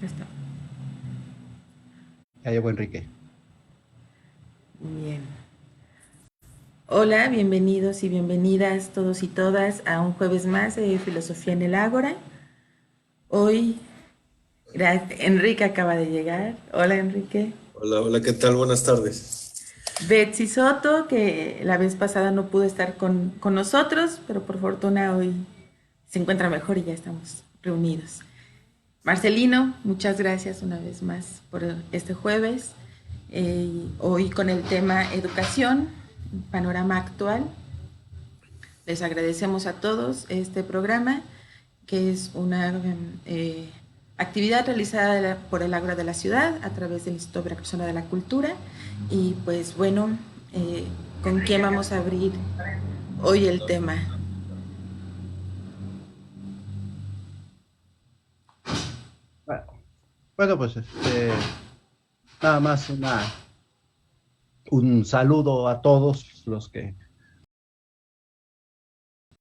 Ya está. Ya llegó Enrique. Bien. Hola, bienvenidos y bienvenidas todos y todas a un jueves más de Filosofía en el Ágora. Hoy, Enrique acaba de llegar. Hola, Enrique. Hola, hola, ¿qué tal? Buenas tardes. Betsy Soto, que la vez pasada no pudo estar con nosotros, pero por fortuna hoy se encuentra mejor y ya estamos reunidos. Marcelino, muchas gracias una vez más por este jueves. Hoy con el tema educación, panorama actual. Les agradecemos a todos este programa, que es una actividad realizada por el Ágora de la Ciudad a través del Instituto Veracruzano de la Cultura. Y pues bueno, ¿con quién vamos a abrir hoy el tema? Bueno, bueno, pues nada más un saludo a todos los que,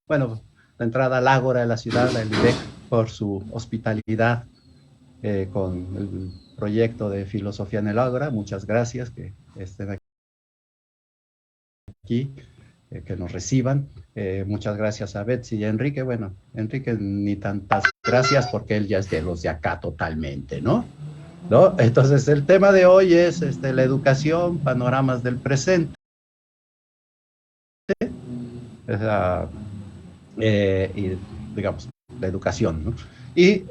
bueno, la entrada al Ágora de la ciudad, al IDEC, por su hospitalidad con el proyecto de Filosofía en el Ágora. Muchas gracias que estén aquí, que nos reciban. Muchas gracias a Betsy y a Enrique. Bueno, Enrique ni tantas gracias porque él ya es de los de acá totalmente, ¿no? ¿No? Entonces el tema de hoy es la educación, panoramas del presente. Y digamos, la educación, ¿no? Y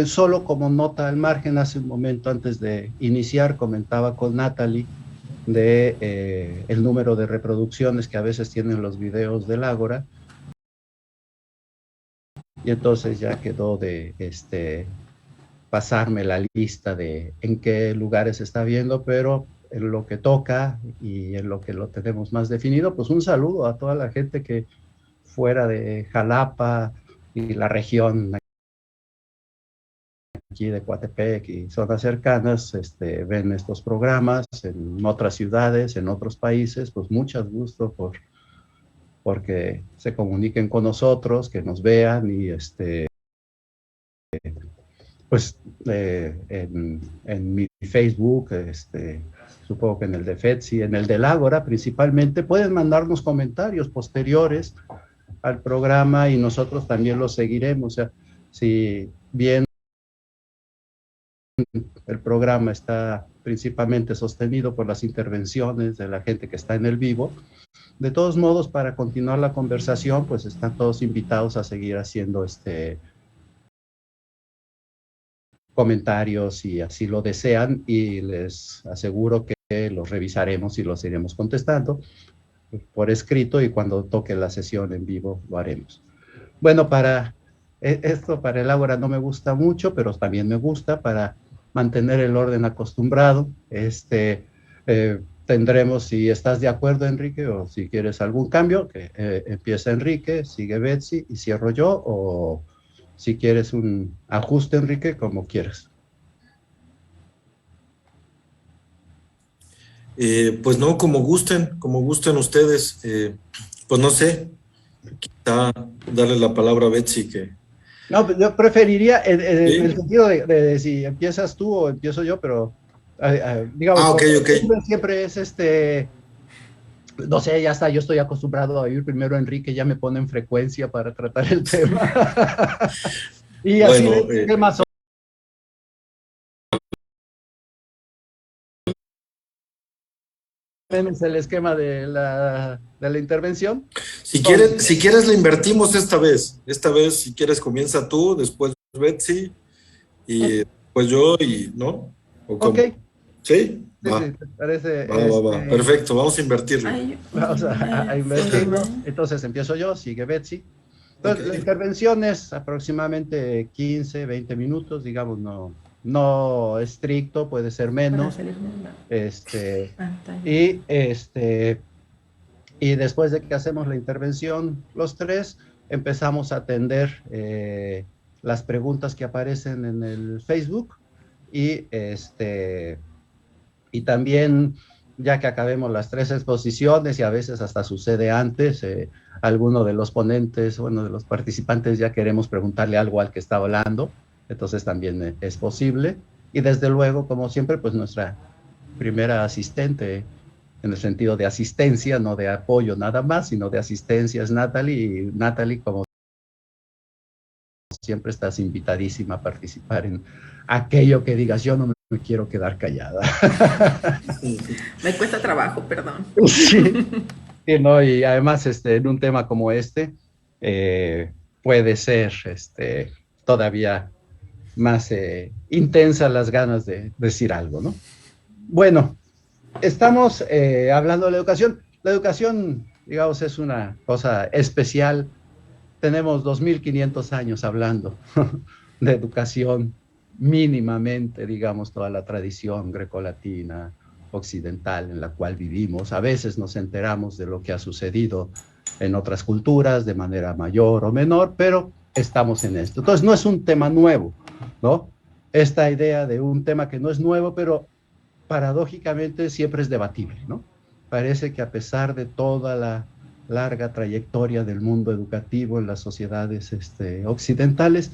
solo como nota al margen, hace un momento antes de iniciar, comentaba con Natalie de el número de reproducciones que a veces tienen los videos del Ágora, y entonces ya quedó de pasarme la lista de en qué lugares se está viendo, pero en lo que toca y en lo que lo tenemos más definido, pues un saludo a toda la gente que fuera de Jalapa y la región aquí de Coatepec y zonas cercanas, ven estos programas en otras ciudades, en otros países, pues mucho gusto porque se comuniquen con nosotros, que nos vean y pues en mi Facebook, supongo que en el de FETSI, en el del Ágora principalmente, pueden mandarnos comentarios posteriores al programa y nosotros también los seguiremos. O sea, si bien el programa está principalmente sostenido por las intervenciones de la gente que está en el vivo, de todos modos, para continuar la conversación, pues están todos invitados a seguir haciendo comentarios si así lo desean, y les aseguro que los revisaremos y los iremos contestando por escrito, y cuando toque la sesión en vivo lo haremos. Bueno, esto para el Ágora no me gusta mucho, pero también me gusta para mantener el orden acostumbrado. Tendremos, si estás de acuerdo, Enrique, o si quieres algún cambio, que empieza Enrique, sigue Betsy y cierro yo, o si quieres un ajuste, Enrique, como quieras. Pues no, como gusten ustedes. Pues no sé, darle la palabra a Betsy que... No, yo preferiría en el ¿Sí? sentido de si empiezas tú o empiezo yo, pero digamos, Ah, por ok, ok. costumbre siempre es no sé, ya está, yo estoy acostumbrado a ir primero a Enrique, ya me pone en frecuencia para tratar el tema. Y así Bueno, ¿qué más o menos el esquema de la intervención. Entonces, si quieres la invertimos esta vez. Esta vez, si quieres, comienza tú, después Betsy, y pues yo, y ¿no? ¿O ok, cómo? ¿Sí? sí, sí, ¿te parece? Va. Perfecto, vamos a invertirlo. Hay Vamos a una invertirlo. forma. Entonces empiezo yo, sigue Betsy. Ok. Entonces, la intervención es aproximadamente 15, 20 minutos, digamos, no estricto, puede ser Para menos. salir de la Este, pantalla. y, y después de que hacemos la intervención, los tres, empezamos a atender las preguntas que aparecen en el Facebook, y, y también, ya que acabemos las tres exposiciones, y a veces hasta sucede antes, alguno de los ponentes, bueno, de los participantes, ya queremos preguntarle algo al que está hablando. Entonces también es posible. Y desde luego, como siempre, pues nuestra primera asistente, en el sentido de asistencia, no de apoyo nada más, sino de asistencia, es Natalie. Y Natalie, como siempre, estás invitadísima a participar en aquello que digas, yo no me quiero quedar callada. Me cuesta trabajo, perdón. Sí, sí, ¿no? Y además, en un tema como puede ser todavía más intensas las ganas de decir algo, ¿no? Bueno, estamos hablando de la educación. La educación, digamos, es una cosa especial. Tenemos 2500 años hablando de educación mínimamente, digamos, toda la tradición grecolatina, occidental en la cual vivimos. A veces nos enteramos de lo que ha sucedido en otras culturas de manera mayor o menor, pero estamos en esto. Entonces, no es un tema nuevo, ¿no? Esta idea de un tema que no es nuevo, pero paradójicamente siempre es debatible, ¿no? Parece que a pesar de toda la larga trayectoria del mundo educativo en las sociedades occidentales,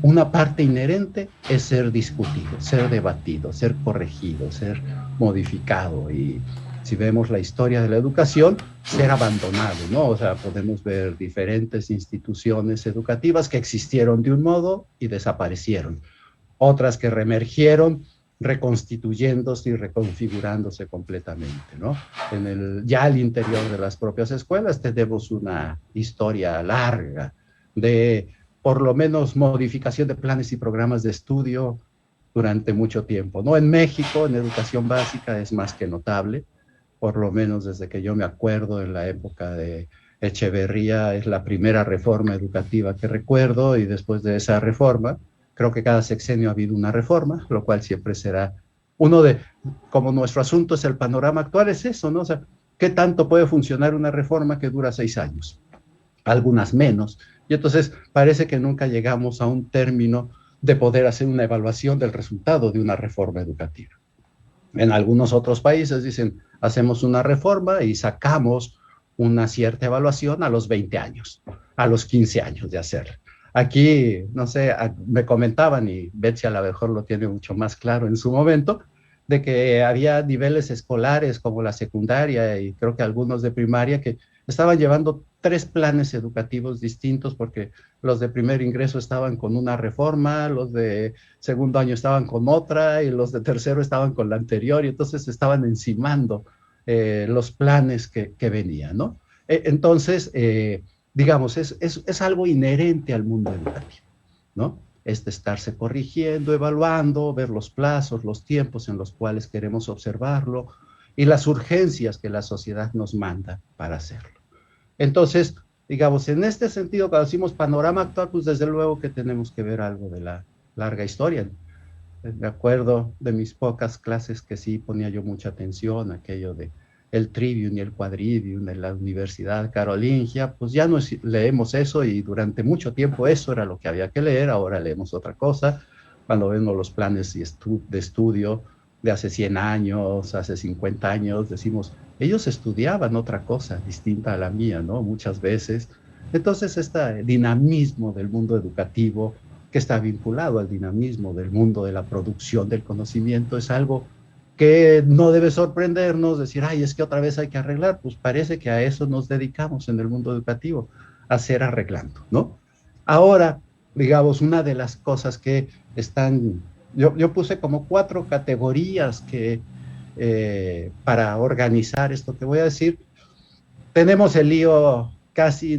una parte inherente es ser discutido, ser debatido, ser corregido, ser modificado. Y si vemos la historia de la educación, ser abandonado, ¿no? O sea, podemos ver diferentes instituciones educativas que existieron de un modo y desaparecieron. Otras que reemergieron reconstituyéndose y reconfigurándose completamente, ¿no? Ya al interior de las propias escuelas tenemos una historia larga de por lo menos modificación de planes y programas de estudio durante mucho tiempo, ¿no? En México, en educación básica, es más que notable, por lo menos desde que yo me acuerdo, en la época de Echeverría, es la primera reforma educativa que recuerdo, y después de esa reforma, creo que cada sexenio ha habido una reforma, lo cual siempre será uno de, como nuestro asunto es el panorama actual, es eso, ¿no? O sea, ¿qué tanto puede funcionar una reforma que dura 6 años? Algunas menos. Y entonces parece que nunca llegamos a un término de poder hacer una evaluación del resultado de una reforma educativa. En algunos otros países dicen, hacemos una reforma y sacamos una cierta evaluación a los 20 años, a los 15 años de hacerla. Aquí, no sé, me comentaban, y Betsy a lo mejor lo tiene mucho más claro en su momento, de que había niveles escolares como la secundaria y creo que algunos de primaria que estaban llevando 3 planes educativos distintos porque los de primer ingreso estaban con una reforma, los de segundo año estaban con otra y los de tercero estaban con la anterior, y entonces estaban encimando los planes que venían, ¿no? Entonces, digamos, es algo inherente al mundo educativo, ¿no? Es de estarse corrigiendo, evaluando, ver los plazos, los tiempos en los cuales queremos observarlo y las urgencias que la sociedad nos manda para hacerlo. Entonces, digamos, en este sentido, cuando decimos panorama actual, pues desde luego que tenemos que ver algo de la larga historia. Me acuerdo de mis pocas clases que sí ponía yo mucha atención, aquello de el trivium y el quadrivium en la Universidad Carolingia, pues ya no leemos eso, y durante mucho tiempo eso era lo que había que leer. Ahora leemos otra cosa. Cuando vemos los planes de estudio de hace 100 años, hace 50 años, decimos, ellos estudiaban otra cosa distinta a la mía, ¿no? Muchas veces. Entonces, este dinamismo del mundo educativo, que está vinculado al dinamismo del mundo de la producción del conocimiento, es algo que no debe sorprendernos, decir, ay, es que otra vez hay que arreglar. Pues parece que a eso nos dedicamos en el mundo educativo, a ser arreglando, ¿no? Ahora, digamos, una de las cosas que están, yo puse como 4 categorías para organizar esto que voy a decir. Tenemos el lío casi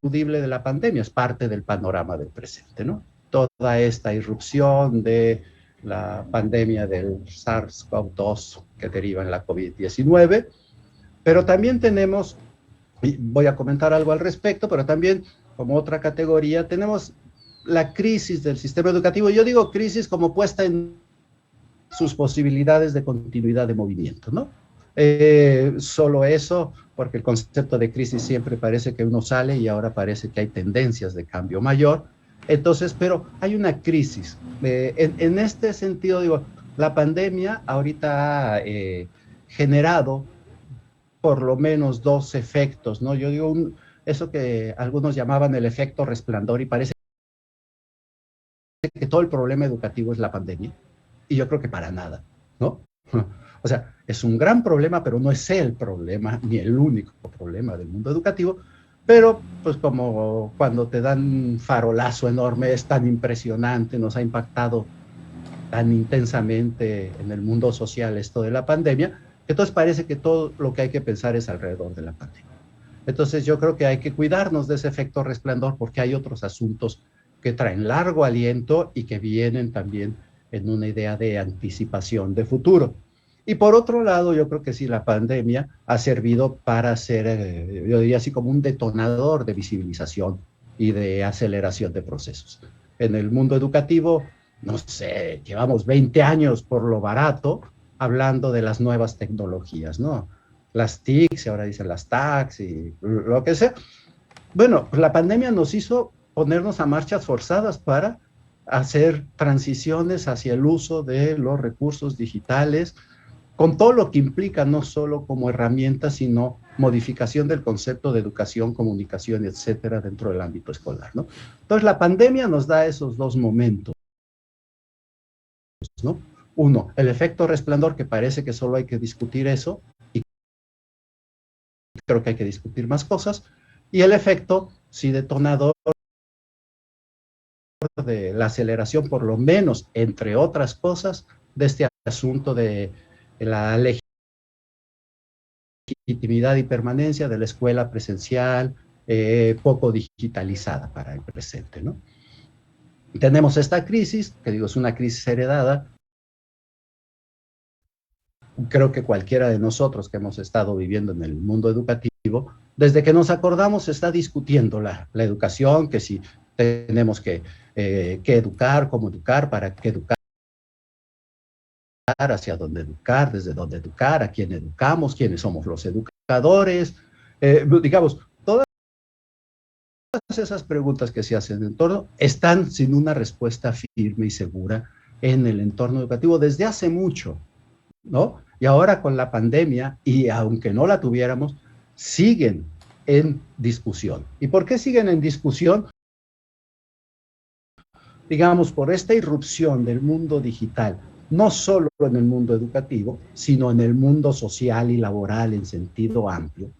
ineludible de la pandemia, es parte del panorama del presente, ¿no? Toda esta irrupción de la pandemia del SARS-CoV-2 que deriva en la COVID-19, pero también tenemos, y voy a comentar algo al respecto, pero también como otra categoría tenemos la crisis del sistema educativo. Yo digo crisis como puesta en sus posibilidades de continuidad de movimiento, ¿no? Solo eso, porque el concepto de crisis siempre parece que uno sale y ahora parece que hay tendencias de cambio mayor. Entonces, pero hay una crisis. En este sentido, digo, la pandemia ahorita ha generado por lo menos 2 efectos, ¿no? Yo digo, eso que algunos llamaban el efecto resplandor, y parece que todo el problema educativo es la pandemia, y yo creo que para nada, ¿no? O sea, es un gran problema, pero no es el problema, ni el único problema del mundo educativo, pero pues como cuando te dan un farolazo enorme, es tan impresionante, nos ha impactado tan intensamente en el mundo social esto de la pandemia, que entonces parece que todo lo que hay que pensar es alrededor de la pandemia. Entonces yo creo que hay que cuidarnos de ese efecto resplandor porque hay otros asuntos que traen largo aliento y que vienen también en una idea de anticipación de futuro. Y por otro lado, yo creo que sí, la pandemia ha servido para ser, yo diría así, como un detonador de visibilización y de aceleración de procesos. En el mundo educativo, no sé, llevamos 20 años por lo barato hablando de las nuevas tecnologías, ¿no? Las TICs, ahora dicen las TACs y lo que sea. Bueno, la pandemia nos hizo ponernos a marchas forzadas para hacer transiciones hacia el uso de los recursos digitales, con todo lo que implica, no solo como herramienta, sino modificación del concepto de educación, comunicación, etcétera, dentro del ámbito escolar, ¿no? Entonces, la pandemia nos da esos dos momentos, ¿no? Uno, el efecto resplandor, que parece que solo hay que discutir eso, y creo que hay que discutir más cosas, y el efecto, sí, detonador de la aceleración, por lo menos, entre otras cosas, de este asunto de la legitimidad y permanencia de la escuela presencial, poco digitalizada para el presente, ¿no? Tenemos esta crisis, que digo, es una crisis heredada. Creo que cualquiera de nosotros que hemos estado viviendo en el mundo educativo, desde que nos acordamos se está discutiendo la educación, que si tenemos que educar, cómo educar, para qué educar, hacia dónde educar, desde dónde educar, a quién educamos, quiénes somos los educadores, digamos, todas esas preguntas que se hacen en torno están sin una respuesta firme y segura en el entorno educativo desde hace mucho, ¿no? Y ahora con la pandemia, y aunque no la tuviéramos, siguen en discusión. ¿Y por qué siguen en discusión? Digamos, por esta irrupción del mundo digital, no solo en el mundo educativo, sino en el mundo social y laboral en sentido amplio.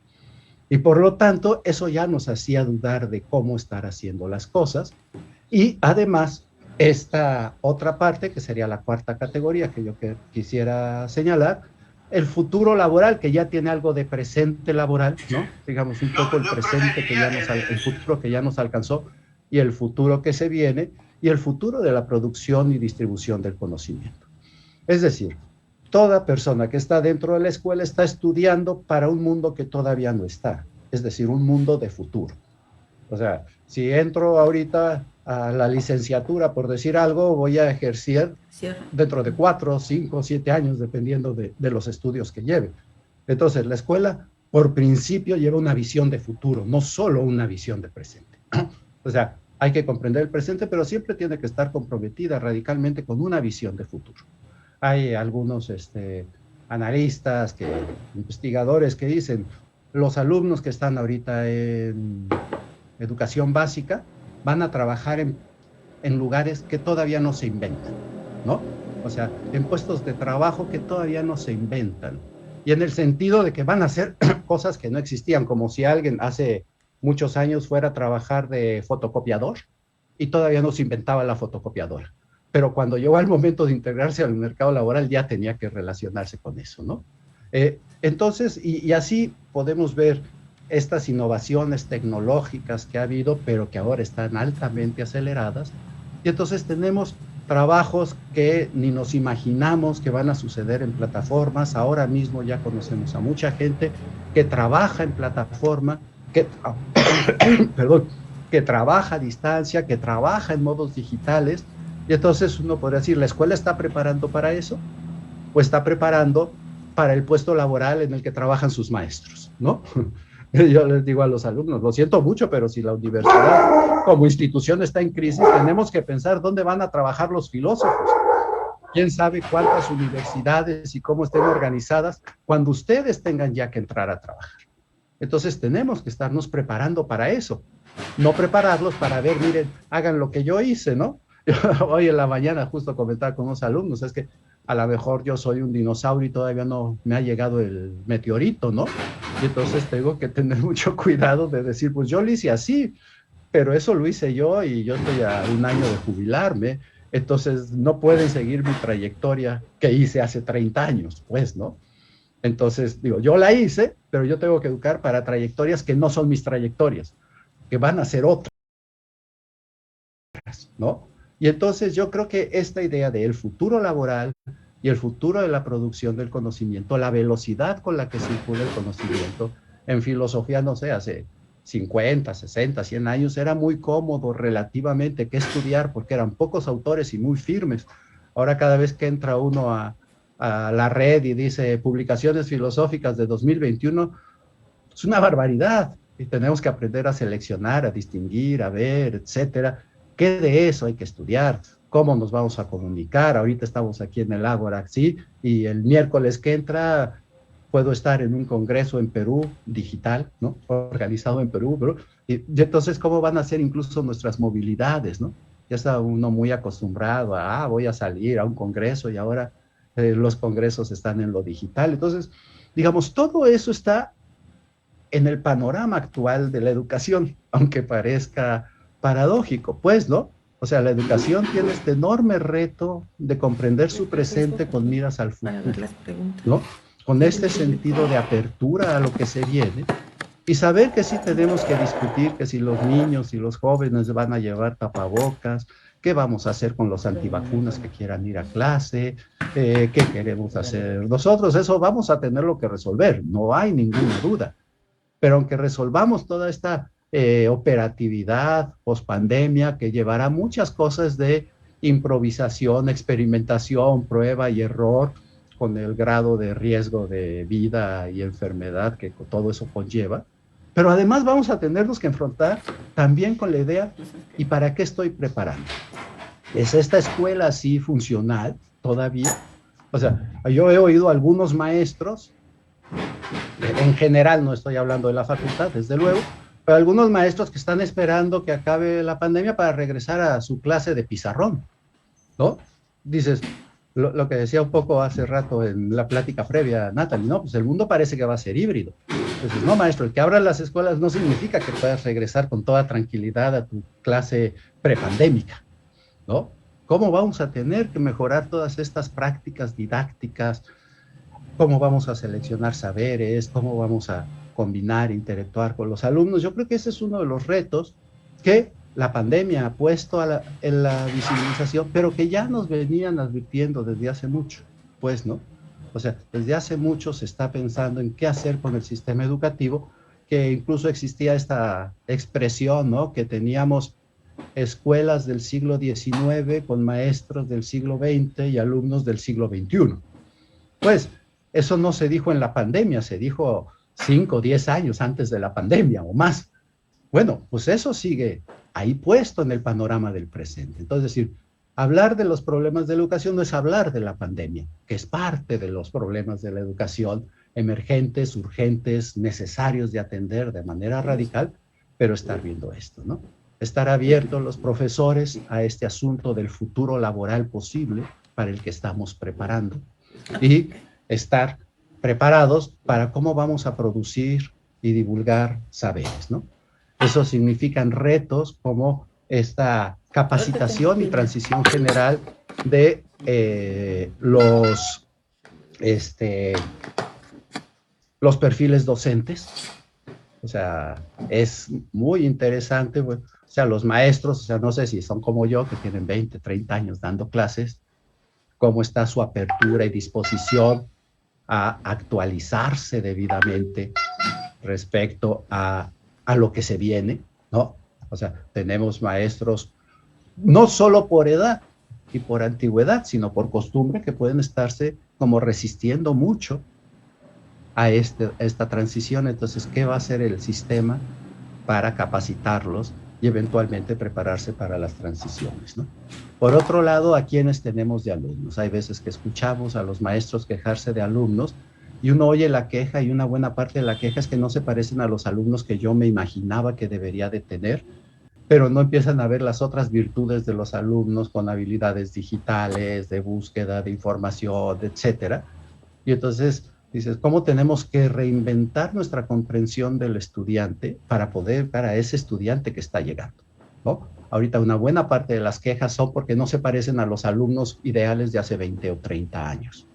Y por lo tanto, eso ya nos hacía dudar de cómo estar haciendo las cosas. Y además, esta otra parte, que sería la cuarta categoría que yo quisiera señalar, el futuro laboral, que ya tiene algo de presente laboral, ¿no? Digamos, un poco el presente que ya el futuro que ya nos alcanzó y el futuro que se viene, y el futuro de la producción y distribución del conocimiento. Es decir, toda persona que está dentro de la escuela está estudiando para un mundo que todavía no está, es decir, un mundo de futuro. O sea, si entro ahorita a la licenciatura, por decir algo, voy a ejercer dentro de 4, 5, 7 años, dependiendo de los estudios que lleve. Entonces, la escuela, por principio, lleva una visión de futuro, no solo una visión de presente. O sea, hay que comprender el presente, pero siempre tiene que estar comprometida radicalmente con una visión de futuro. Hay algunos analistas, investigadores que dicen, los alumnos que están ahorita en educación básica van a trabajar en lugares que todavía no se inventan, ¿no? O sea, en puestos de trabajo que todavía no se inventan. Y en el sentido de que van a hacer cosas que no existían, como si alguien hace muchos años fuera a trabajar de fotocopiador y todavía no se inventaba la fotocopiadora. Pero cuando llegó el momento de integrarse al mercado laboral ya tenía que relacionarse con eso, ¿no? Entonces, y así podemos ver estas innovaciones tecnológicas que ha habido, pero que ahora están altamente aceleradas, y entonces tenemos trabajos que ni nos imaginamos que van a suceder en plataformas. Ahora mismo ya conocemos a mucha gente que trabaja en plataforma, que trabaja a distancia, que trabaja en modos digitales, y entonces uno podría decir, ¿la escuela está preparando para eso? ¿O está preparando para el puesto laboral en el que trabajan sus maestros, ¿no? Yo les digo a los alumnos, lo siento mucho, pero si la universidad como institución está en crisis, tenemos que pensar dónde van a trabajar los filósofos. ¿Quién sabe cuántas universidades y cómo estén organizadas cuando ustedes tengan ya que entrar a trabajar? Entonces tenemos que estarnos preparando para eso, no prepararlos para ver, miren, hagan lo que yo hice, ¿no? Hoy en la mañana justo comentaba con unos alumnos, es que a lo mejor yo soy un dinosaurio y todavía no me ha llegado el meteorito, ¿no? Y entonces tengo que tener mucho cuidado de decir, pues yo lo hice así, pero eso lo hice yo y yo estoy a un año de jubilarme, entonces no pueden seguir mi trayectoria que hice hace 30 años, pues, ¿no? Entonces, digo, yo la hice, pero yo tengo que educar para trayectorias que no son mis trayectorias, que van a ser otras, ¿no? Y entonces yo creo que esta idea del futuro laboral y el futuro de la producción del conocimiento, la velocidad con la que circula el conocimiento, en filosofía, no sé, hace 50, 60, 100 años era muy cómodo relativamente que estudiar porque eran pocos autores y muy firmes. Ahora cada vez que entra uno a la red y dice publicaciones filosóficas de 2021, es una barbaridad y tenemos que aprender a seleccionar, a distinguir, a ver, etcétera. ¿Qué de eso hay que estudiar? ¿Cómo nos vamos a comunicar? Ahorita estamos aquí en el Ágora, ¿sí? Y el miércoles que entra puedo estar en un congreso en Perú, digital, ¿no? Organizado en Perú, ¿no? Y entonces, ¿cómo van a ser incluso nuestras movilidades, ¿no? Ya está uno muy acostumbrado a, voy a salir a un congreso y ahora los congresos están en lo digital. Entonces, digamos, todo eso está en el panorama actual de la educación, aunque parezca paradójico, pues, ¿no? O sea, la educación tiene este enorme reto de comprender su presente con miras al futuro, ¿no? Con este sentido de apertura a lo que se viene y saber que sí tenemos que discutir que si los niños y los jóvenes van a llevar tapabocas, qué vamos a hacer con los antivacunas que quieran ir a clase, qué queremos hacer nosotros, eso vamos a tenerlo que resolver, no hay ninguna duda. Pero aunque resolvamos toda esta operatividad post-pandemia que llevará muchas cosas de improvisación, experimentación, prueba y error, con el grado de riesgo de vida y enfermedad que todo eso conlleva, pero además vamos a tenernos que enfrentar también con la idea, ¿y para qué estoy preparando? ¿Es esta escuela así funcional todavía? O sea, yo he oído a algunos maestros, en general no estoy hablando de la facultad, desde luego, pero algunos maestros que están esperando que acabe la pandemia para regresar a su clase de pizarrón, ¿no? Dices, lo que decía un poco hace rato en la plática previa, Natalie, ¿no? Pues el mundo parece que va a ser híbrido. Entonces, no, maestro, el que abran las escuelas no significa que puedas regresar con toda tranquilidad a tu clase prepandémica, ¿no? ¿Cómo vamos a tener que mejorar todas estas prácticas didácticas? ¿Cómo vamos a seleccionar saberes? ¿Cómo vamos a combinar, interactuar con los alumnos? Yo creo que ese es uno de los retos que la pandemia ha puesto en la visibilización, pero que ya nos venían advirtiendo desde hace mucho, pues, ¿no? O sea, desde hace mucho se está pensando en qué hacer con el sistema educativo, que incluso existía esta expresión, ¿no? Que teníamos escuelas del siglo XIX con maestros del siglo XX y alumnos del siglo XXI. Pues, eso no se dijo en la pandemia, se dijo 5 o 10 años antes de la pandemia o más. Bueno, pues eso sigue ahí puesto en el panorama del presente. Entonces, es decir, hablar de los problemas de la educación no es hablar de la pandemia, que es parte de los problemas de la educación emergentes, urgentes, necesarios de atender de manera radical, pero estar viendo esto, ¿no? Estar abiertos los profesores a este asunto del futuro laboral posible para el que estamos preparando y estar preparados para cómo vamos a producir y divulgar saberes, ¿no? Eso significan retos como esta capacitación y transición general de los perfiles docentes. O sea, es muy interesante, o sea, los maestros, o sea, no sé si son como yo, que tienen 20, 30 años dando clases, cómo está su apertura y disposición a actualizarse debidamente respecto a lo que se viene, ¿no? O sea, tenemos maestros no solo por edad y por antigüedad, sino por costumbre, que pueden estarse como resistiendo mucho a esta transición. Entonces, ¿qué va a hacer el sistema para capacitarlos y eventualmente prepararse para las transiciones, ¿no? Por otro lado, ¿a quiénes tenemos de alumnos? Hay veces que escuchamos a los maestros quejarse de alumnos y uno oye la queja y una buena parte de la queja es que no se parecen a los alumnos que yo me imaginaba que debería de tener, pero no empiezan a ver las otras virtudes de los alumnos con habilidades digitales, de búsqueda de información, etcétera. Y entonces dices, ¿cómo tenemos que reinventar nuestra comprensión del estudiante para ese estudiante que está llegando, ¿no? Ahorita una buena parte de las quejas son porque no se parecen a los alumnos ideales de hace 20 o 30 años.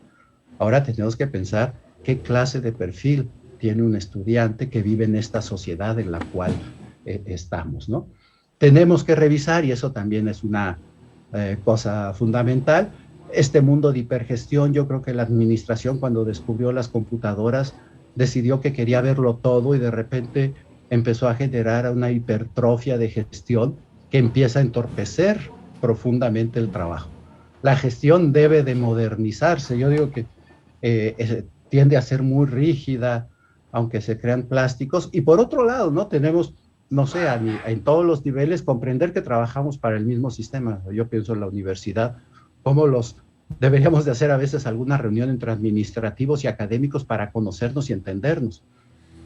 Ahora tenemos que pensar qué clase de perfil tiene un estudiante que vive en esta sociedad en la cual estamos, ¿no? Tenemos que revisar, y eso también es una cosa fundamental, este mundo de hipergestión. Yo creo que la administración, cuando descubrió las computadoras, decidió que quería verlo todo y de repente empezó a generar una hipertrofia de gestión que empieza a entorpecer profundamente el trabajo. La gestión debe de modernizarse. Yo digo que tiende a ser muy rígida, aunque se crean plásticos. Y por otro lado, ¿no? Tenemos, no sé, en todos los niveles, comprender que trabajamos para el mismo sistema. Yo pienso en la universidad, cómo deberíamos de hacer a veces alguna reunión entre administrativos y académicos para conocernos y entendernos,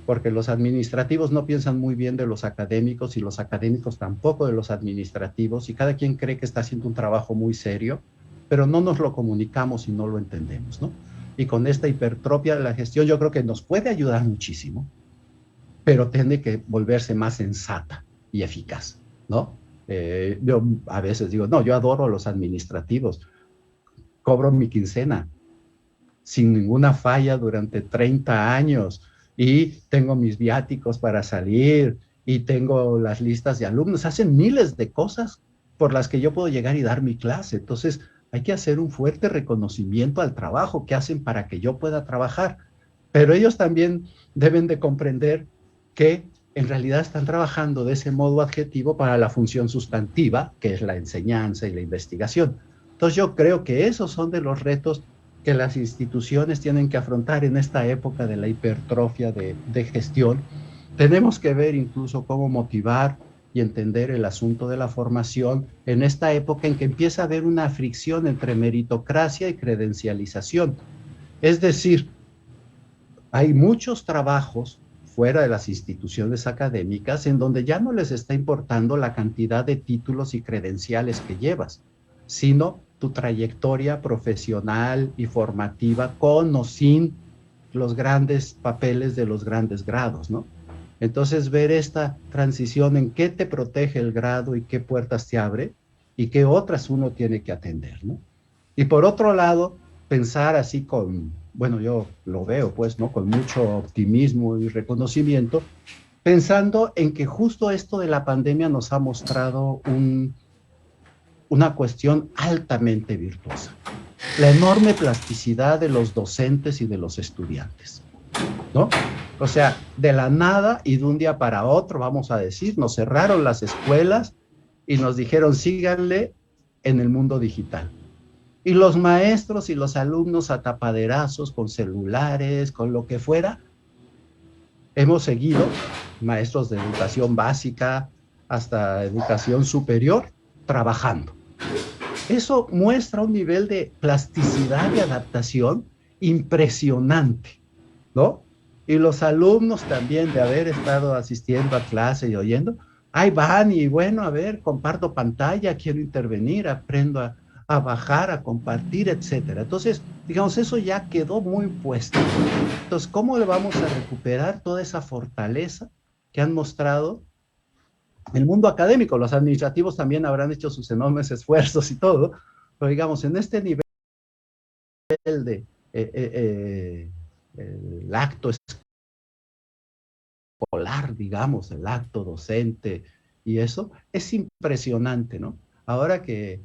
porque los administrativos no piensan muy bien de los académicos y los académicos tampoco de los administrativos, y cada quien cree que está haciendo un trabajo muy serio, pero no nos lo comunicamos y no lo entendemos, ¿no? Y con esta hipertrofia de la gestión yo creo que nos puede ayudar muchísimo, pero tiene que volverse más sensata y eficaz, ¿no? Yo a veces digo, no, yo adoro a los administrativos, cobro mi quincena sin ninguna falla durante 30 años y tengo mis viáticos para salir y tengo las listas de alumnos, hacen miles de cosas por las que yo puedo llegar y dar mi clase. Entonces hay que hacer un fuerte reconocimiento al trabajo que hacen para que yo pueda trabajar, pero ellos también deben de comprender que en realidad están trabajando de ese modo adjetivo para la función sustantiva, que es la enseñanza y la investigación. Entonces yo creo que esos son de los retos que las instituciones tienen que afrontar en esta época de la hipertrofia de gestión. Tenemos que ver incluso cómo motivar y entender el asunto de la formación en esta época en que empieza a haber una fricción entre meritocracia y credencialización. Es decir, hay muchos trabajos fuera de las instituciones académicas en donde ya no les está importando la cantidad de títulos y credenciales que llevas, sino tu trayectoria profesional y formativa con o sin los grandes papeles de los grandes grados, ¿no? Entonces, ver esta transición en qué te protege el grado y qué puertas te abre y qué otras uno tiene que atender, ¿no? Y por otro lado, pensar así bueno, yo lo veo pues, ¿no? Con mucho optimismo y reconocimiento, pensando en que justo esto de la pandemia nos ha mostrado una cuestión altamente virtuosa: la enorme plasticidad de los docentes y de los estudiantes, ¿no? O sea, de la nada y de un día para otro, vamos a decir, nos cerraron las escuelas y nos dijeron, síganle en el mundo digital. Y los maestros y los alumnos a tapaderazos, con celulares, con lo que fuera, hemos seguido, maestros de educación básica hasta educación superior, trabajando. Eso muestra un nivel de plasticidad y adaptación impresionante, ¿no? Y los alumnos también, de haber estado asistiendo a clase y oyendo, ahí van y bueno, a ver, comparto pantalla, quiero intervenir, aprendo a bajar, a compartir, etcétera. Entonces, digamos, eso ya quedó muy puesto. Entonces, ¿cómo le vamos a recuperar toda esa fortaleza que han mostrado el mundo académico? Los administrativos también habrán hecho sus enormes esfuerzos y todo, pero digamos, en este nivel de el acto escolar, digamos, el acto docente y eso, es impresionante, ¿no? Ahora que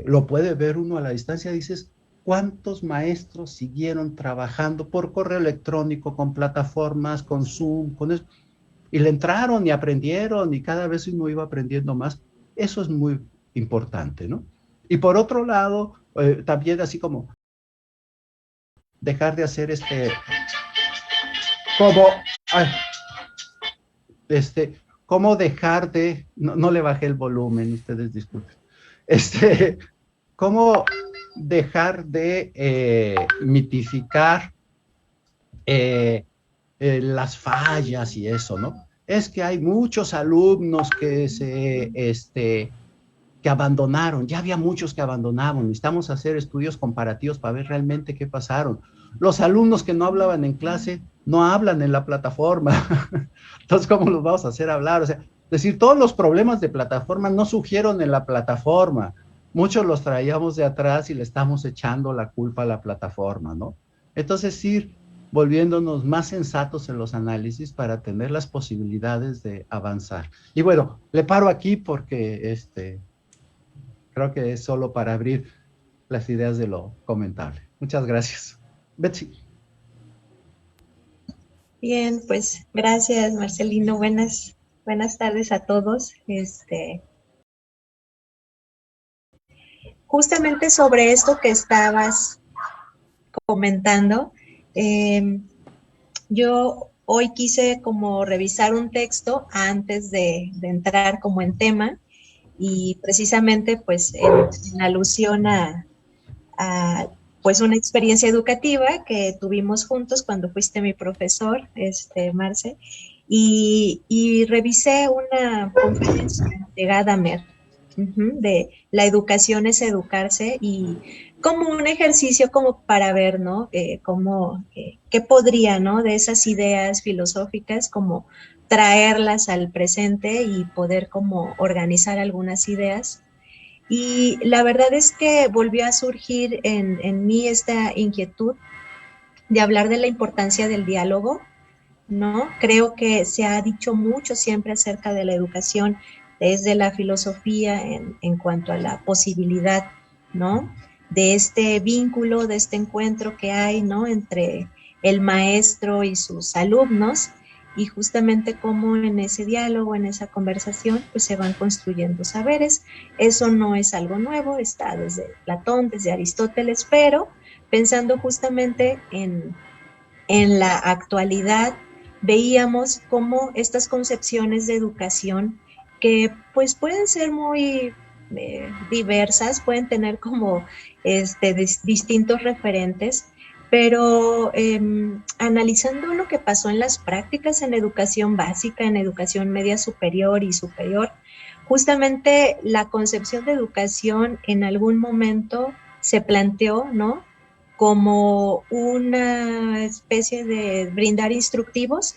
lo puede ver uno a la distancia, dices, ¿cuántos maestros siguieron trabajando por correo electrónico, con plataformas, con Zoom, con eso? Y le entraron y aprendieron y cada vez uno iba aprendiendo más. Eso es muy importante, ¿no? Y por otro lado, también así como dejar de hacer como, ay, cómo dejar de, no le bajé el volumen, ustedes disculpen, cómo dejar de mitificar las fallas y eso, ¿no? es que hay muchos alumnos que que abandonaron, ya había muchos que abandonaron, necesitamos hacer estudios comparativos para ver realmente qué pasaron. Los alumnos que no hablaban en clase no hablan en la plataforma, entonces ¿cómo los vamos a hacer hablar? O sea, es decir, todos los problemas de plataforma no surgieron en la plataforma, muchos los traíamos de atrás y le estamos echando la culpa a la plataforma, ¿no? Entonces ir volviéndonos más sensatos en los análisis para tener las posibilidades de avanzar. Y bueno, le paro aquí porque creo que es solo para abrir las ideas de lo comentable. Muchas gracias. Betsy. Bien, pues gracias, Marcelino. Buenas tardes a todos. Justamente sobre esto que estabas comentando, yo hoy quise como revisar un texto antes de entrar como en tema, y precisamente pues en alusión a pues una experiencia educativa que tuvimos juntos cuando fuiste mi profesor, Marce, y revisé una conferencia de Gadamer, de la educación es educarse, y como un ejercicio como para ver, ¿no? ¿Qué podría, ¿no? De esas ideas filosóficas, como traerlas al presente y poder como organizar algunas ideas. Y la verdad es que volvió a surgir en mí esta inquietud de hablar de la importancia del diálogo, ¿no? Creo que se ha dicho mucho siempre acerca de la educación desde la filosofía en cuanto a la posibilidad, ¿no? De este vínculo, de este encuentro que hay, ¿no? Entre el maestro y sus alumnos, y justamente cómo en ese diálogo, en esa conversación, pues se van construyendo saberes. Eso no es algo nuevo, está desde Platón, desde Aristóteles, pero pensando justamente en la actualidad, veíamos cómo estas concepciones de educación, que pues pueden ser muy diversas, pueden tener como distintos referentes, pero analizando lo que pasó en las prácticas en educación básica, en educación media superior y superior, justamente la concepción de educación en algún momento se planteó, ¿no? Como una especie de brindar instructivos,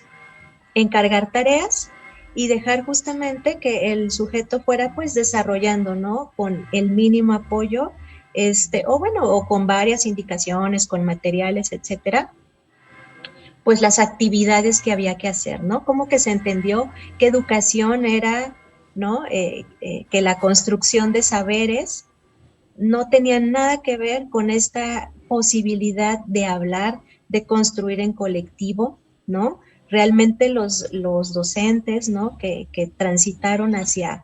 encargar tareas y dejar justamente que el sujeto fuera pues desarrollando, ¿no? Con el mínimo apoyo, o con varias indicaciones, con materiales, etcétera, pues las actividades que había que hacer, ¿no? Como que se entendió que educación era, ¿no? Que la construcción de saberes no tenía nada que ver con esta posibilidad de hablar, de construir en colectivo, ¿no? Realmente los docentes, ¿no? Que transitaron hacia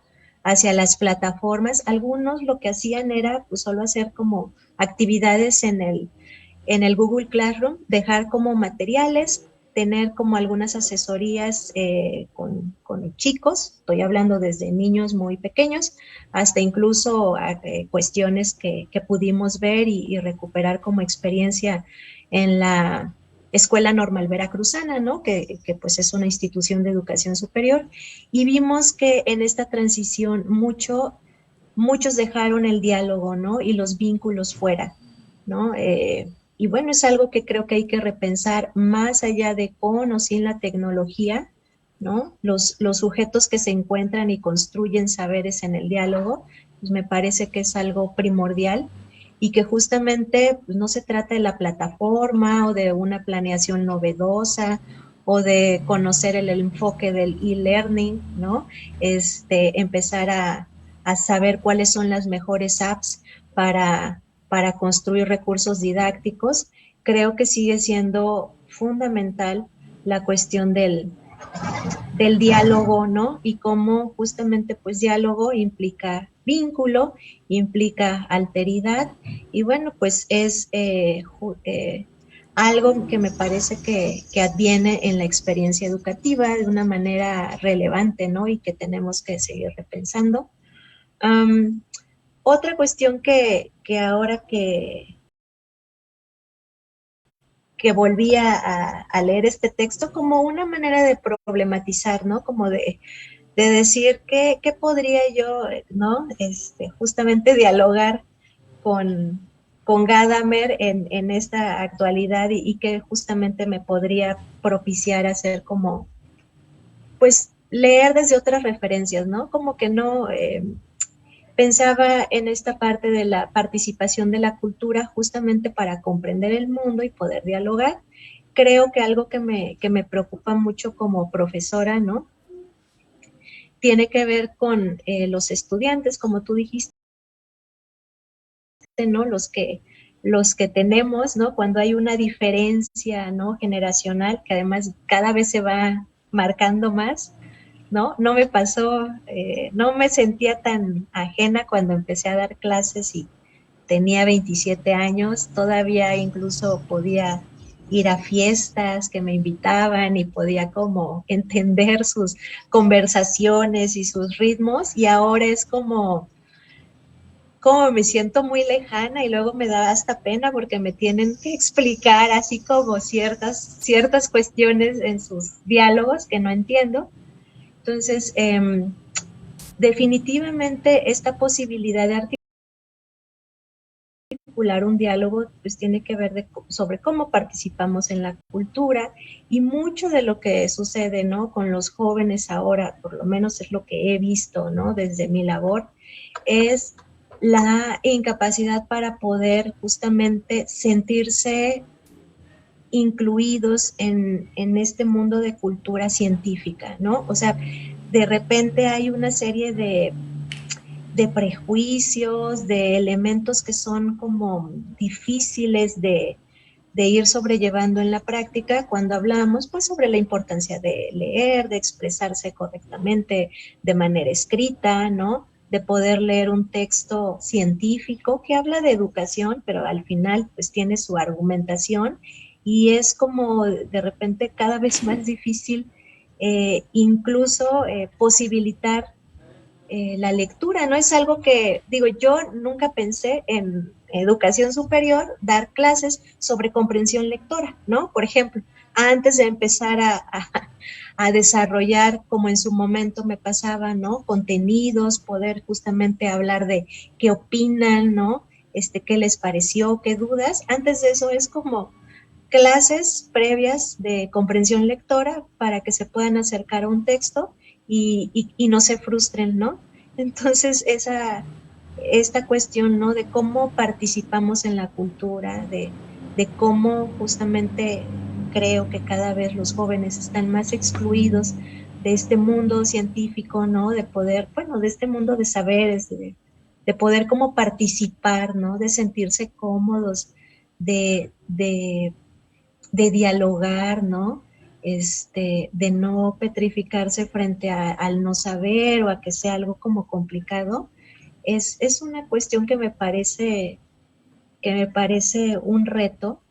las plataformas, algunos lo que hacían era pues solo hacer como actividades en el Google Classroom, dejar como materiales, tener como algunas asesorías con chicos, estoy hablando desde niños muy pequeños, hasta incluso cuestiones que pudimos ver y recuperar como experiencia en la Escuela Normal Veracruzana, ¿no? Que pues es una institución de educación superior, y vimos que en esta transición muchos dejaron el diálogo, ¿no? Y los vínculos fuera, ¿no? Y bueno, es algo que creo que hay que repensar más allá de con o sin la tecnología, ¿no? Los sujetos que se encuentran y construyen saberes en el diálogo, pues me parece que es algo primordial, y que justamente pues, no se trata de la plataforma o de una planeación novedosa o de conocer el enfoque del e-learning, ¿no? Empezar a saber cuáles son las mejores apps para construir recursos didácticos. Creo que sigue siendo fundamental la cuestión del diálogo, ¿no? Y cómo justamente pues diálogo implica vínculo, implica alteridad, y bueno, pues es algo que me parece que adviene en la experiencia educativa de una manera relevante, ¿no? Y que tenemos que seguir repensando. Otra cuestión que ahora que que volvía a leer este texto como una manera de problematizar, ¿no? Como de decir qué podría yo, ¿no? Justamente dialogar con Gadamer en esta actualidad y que justamente me podría propiciar hacer como, pues, leer desde otras referencias, ¿no? Como que no pensaba en esta parte de la participación de la cultura justamente para comprender el mundo y poder dialogar. Creo que algo que me preocupa mucho como profesora, ¿no? Tiene que ver con los estudiantes, como tú dijiste, ¿no? Los que tenemos, ¿no? Cuando hay una diferencia, ¿no? Generacional, que además cada vez se va marcando más, ¿no? No me pasó, no me sentía tan ajena cuando empecé a dar clases y tenía 27 años, todavía incluso podía ir a fiestas que me invitaban y podía como entender sus conversaciones y sus ritmos, y ahora es como me siento muy lejana y luego me da hasta pena porque me tienen que explicar así como ciertas cuestiones en sus diálogos que no entiendo. Entonces, definitivamente esta posibilidad de articular un diálogo pues tiene que ver sobre cómo participamos en la cultura, y mucho de lo que sucede, ¿no? Con los jóvenes ahora, por lo menos es lo que he visto, ¿no? Desde mi labor, es la incapacidad para poder justamente sentirse incluidos en este mundo de cultura científica, ¿no? O sea, de repente hay una serie de prejuicios, de elementos que son como difíciles de ir sobrellevando en la práctica cuando hablamos pues sobre la importancia de leer, de expresarse correctamente de manera escrita, ¿no? De poder leer un texto científico que habla de educación, pero al final pues tiene su argumentación, y es como de repente cada vez más difícil incluso posibilitar la lectura. No es algo que, digo, yo nunca pensé en educación superior dar clases sobre comprensión lectora, ¿no? Por ejemplo, antes de empezar a desarrollar, como en su momento me pasaba, ¿no? Contenidos, poder justamente hablar de qué opinan, ¿no? Qué les pareció, qué dudas. Antes de eso es como clases previas de comprensión lectora para que se puedan acercar a un texto y no se frustren, ¿no? Entonces, esta cuestión, ¿no? De cómo participamos en la cultura, de cómo justamente creo que cada vez los jóvenes están más excluidos de este mundo científico, ¿no? De poder, bueno, de este mundo de saberes, de poder como participar, ¿no? De sentirse cómodos, de dialogar, ¿no? De no petrificarse frente al no saber o a que sea algo como complicado, es una cuestión que me parece un reto.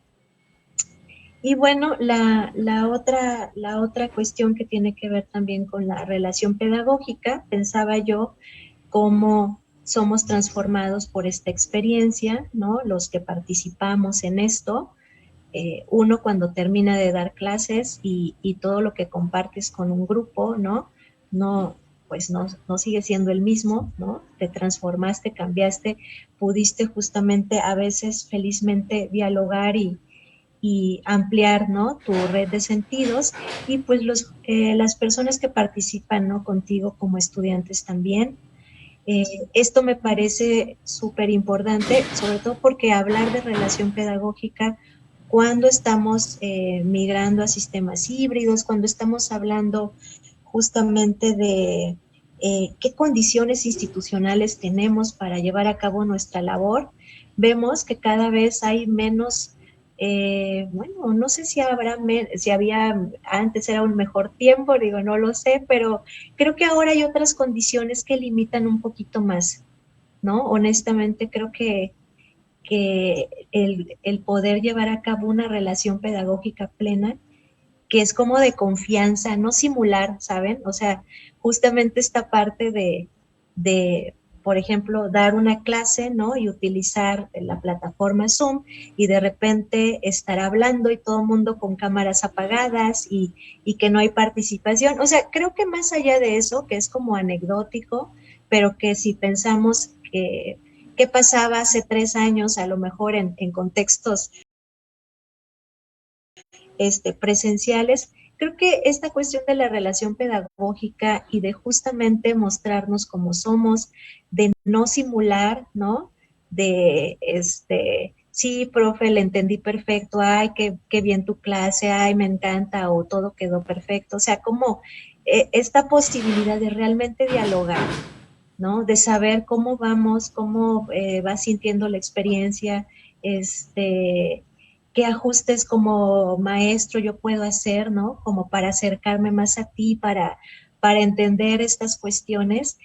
Y bueno, la otra cuestión que tiene que ver también con la relación pedagógica, pensaba yo cómo somos transformados por esta experiencia, ¿no? Los que participamos en esto, uno cuando termina de dar clases y todo lo que compartes con un grupo, ¿no? Pues no sigue siendo el mismo, ¿no? Te transformaste, cambiaste, pudiste justamente a veces felizmente dialogar y ampliar, ¿no? Tu red de sentidos, y pues las personas que participan, ¿no? Contigo como estudiantes también. Esto me parece súper importante, sobre todo porque hablar de relación pedagógica cuando estamos migrando a sistemas híbridos, cuando estamos hablando justamente de qué condiciones institucionales tenemos para llevar a cabo nuestra labor, vemos que cada vez hay menos, bueno, no sé si había, antes era un mejor tiempo, digo, no lo sé, pero creo que ahora hay otras condiciones que limitan un poquito más, ¿no? Honestamente, creo que el poder llevar a cabo una relación pedagógica plena, que es como de confianza, no simular, ¿saben? O sea, justamente esta parte de por ejemplo, dar una clase, ¿no? Y utilizar la plataforma Zoom y de repente estar hablando y todo el mundo con cámaras apagadas y que no hay participación. O sea, creo que más allá de eso, que es como anecdótico, pero que si pensamos que qué pasaba hace 3 años, a lo mejor en contextos presenciales, creo que esta cuestión de la relación pedagógica y de justamente mostrarnos como somos, de no simular, ¿no? De, sí, profe, le entendí perfecto, ay, qué bien tu clase, ay, me encanta, o todo quedó perfecto. O sea, como esta posibilidad de realmente dialogar, ¿no? De saber cómo vamos, cómo va sintiendo la experiencia, qué ajustes como maestro yo puedo hacer, ¿no? Como para acercarme más a ti, para entender estas cuestiones,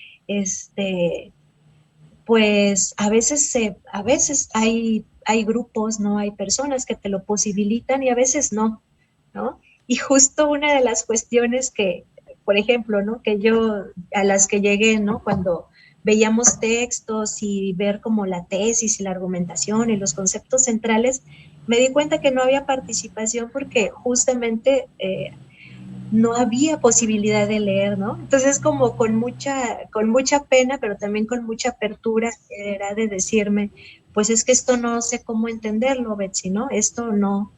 pues a veces hay grupos, ¿no? Hay personas que te lo posibilitan y a veces no, ¿no? Y justo una de las cuestiones que, por ejemplo, ¿no? Que yo, a las que llegué, ¿no? Cuando veíamos textos y ver como la tesis y la argumentación y los conceptos centrales, me di cuenta que no había participación porque justamente no había posibilidad de leer, ¿no? Entonces como con mucha pena, pero también con mucha apertura, era de decirme, pues es que esto no sé cómo entenderlo, Betsy, ¿no? Esto no,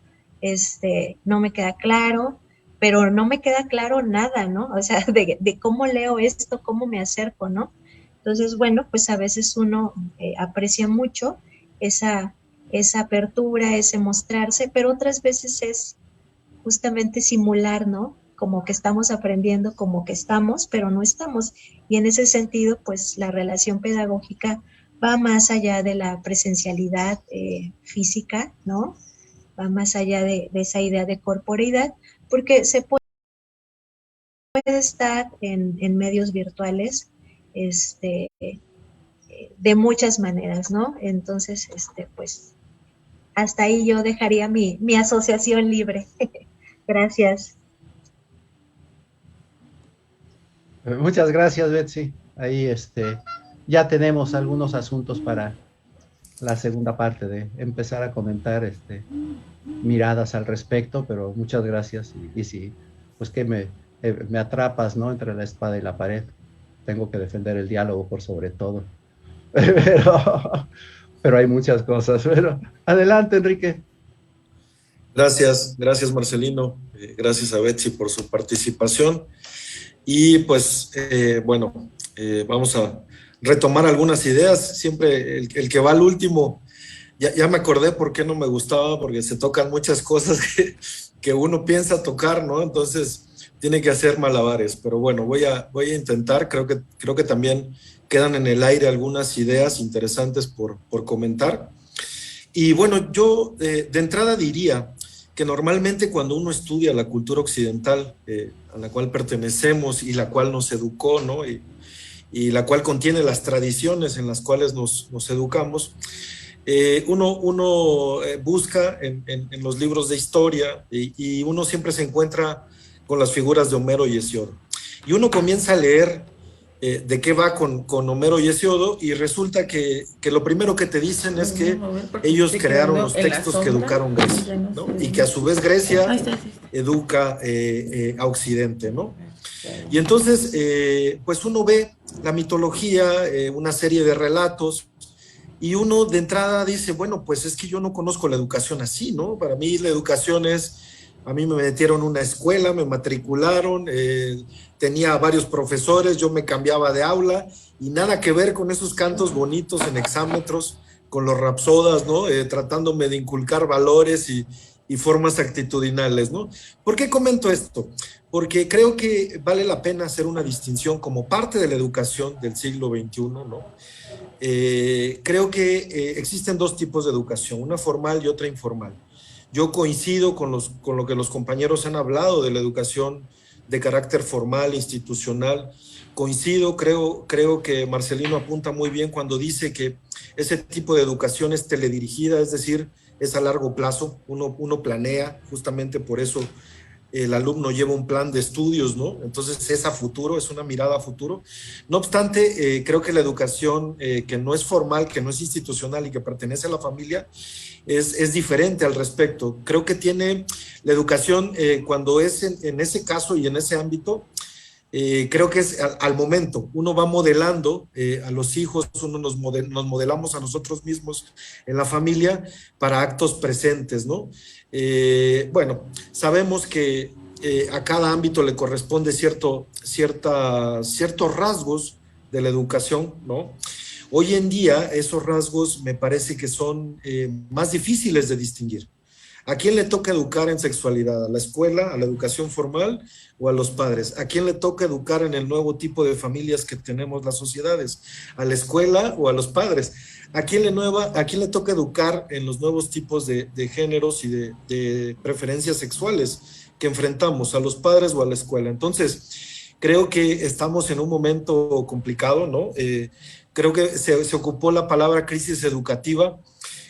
no me queda claro, pero no me queda claro nada, ¿no? O sea, de cómo leo esto, cómo me acerco, ¿no? Entonces, bueno, pues a veces uno aprecia mucho esa, esa apertura, ese mostrarse, pero otras veces es justamente simular, ¿no? Como que estamos aprendiendo, como que estamos, pero no estamos. Y en ese sentido, pues la relación pedagógica va más allá de la presencialidad física, ¿no? Va más allá de esa idea de corporeidad, porque se puede estar en medios virtuales de muchas maneras, ¿no? Entonces, pues hasta ahí yo dejaría mi asociación libre. Gracias. Muchas gracias, Betsy. Ahí ya tenemos algunos asuntos para la segunda parte de empezar a comentar miradas al respecto, pero muchas gracias. Y sí, pues que me atrapas, ¿no? Entre la espada y la pared. Tengo que defender el diálogo por sobre todo. Pero hay muchas cosas. Pero adelante, Enrique. Gracias, gracias Marcelino, gracias a Betsy por su participación. Y pues, bueno, vamos a retomar algunas ideas. Siempre el que va al último, ya me acordé por qué no me gustaba, porque se tocan muchas cosas que uno piensa tocar, ¿no? Entonces tiene que hacer malabares. Pero bueno, voy a intentar. Creo que también quedan en el aire algunas ideas interesantes por comentar. Y bueno, yo de entrada diría que normalmente cuando uno estudia la cultura occidental a la cual pertenecemos y la cual nos educó, ¿no? Y la cual contiene las tradiciones en las cuales nos educamos, uno busca en los libros de historia y uno siempre se encuentra con las figuras de Homero y Hesíodo. Y uno comienza a leer de qué va con Homero y Hesíodo y resulta que lo primero que te dicen es que ellos crearon los textos que educaron Grecia, ¿no? Y que a su vez Grecia educa a Occidente, ¿no? Y entonces, pues uno ve la mitología, una serie de relatos, y uno de entrada dice, bueno, pues es que yo no conozco la educación así, ¿no? Para mí la educación es, a mí me metieron en una escuela, me matricularon, tenía varios profesores, yo me cambiaba de aula, y nada que ver con esos cantos bonitos en hexámetros, con los rapsodas, ¿no? Tratándome de inculcar valores y formas actitudinales, ¿no? ¿Por qué comento esto? Porque creo que vale la pena hacer una distinción como parte de la educación del siglo XXI, ¿no? Creo que existen dos tipos de educación, una formal y otra informal. Yo coincido con lo que los compañeros han hablado de la educación de carácter formal, institucional. Coincido, creo que Marcelino apunta muy bien cuando dice que ese tipo de educación es teledirigida, es decir, es a largo plazo, uno planea, justamente por eso el alumno lleva un plan de estudios, ¿no? Entonces es a futuro, es una mirada a futuro. No obstante, creo que la educación que no es formal, que no es institucional y que pertenece a la familia, es diferente al respecto. Creo que tiene la educación, cuando es en ese caso y en ese ámbito, creo que es al momento. Uno va modelando a los hijos, uno nos modelamos a nosotros mismos en la familia para actos presentes, ¿no? Bueno, sabemos que a cada ámbito le corresponde ciertos rasgos de la educación, ¿no? Hoy en día esos rasgos me parece que son más difíciles de distinguir. ¿A quién le toca educar en sexualidad? ¿A la escuela, a la educación formal o a los padres? ¿A quién le toca educar en el nuevo tipo de familias que tenemos las sociedades? ¿A la escuela o a los padres? ¿A quién le toca educar en los nuevos tipos de géneros y de preferencias sexuales que enfrentamos? ¿A los padres o a la escuela? Entonces, creo que estamos en un momento complicado, ¿no? Creo que se ocupó la palabra crisis educativa.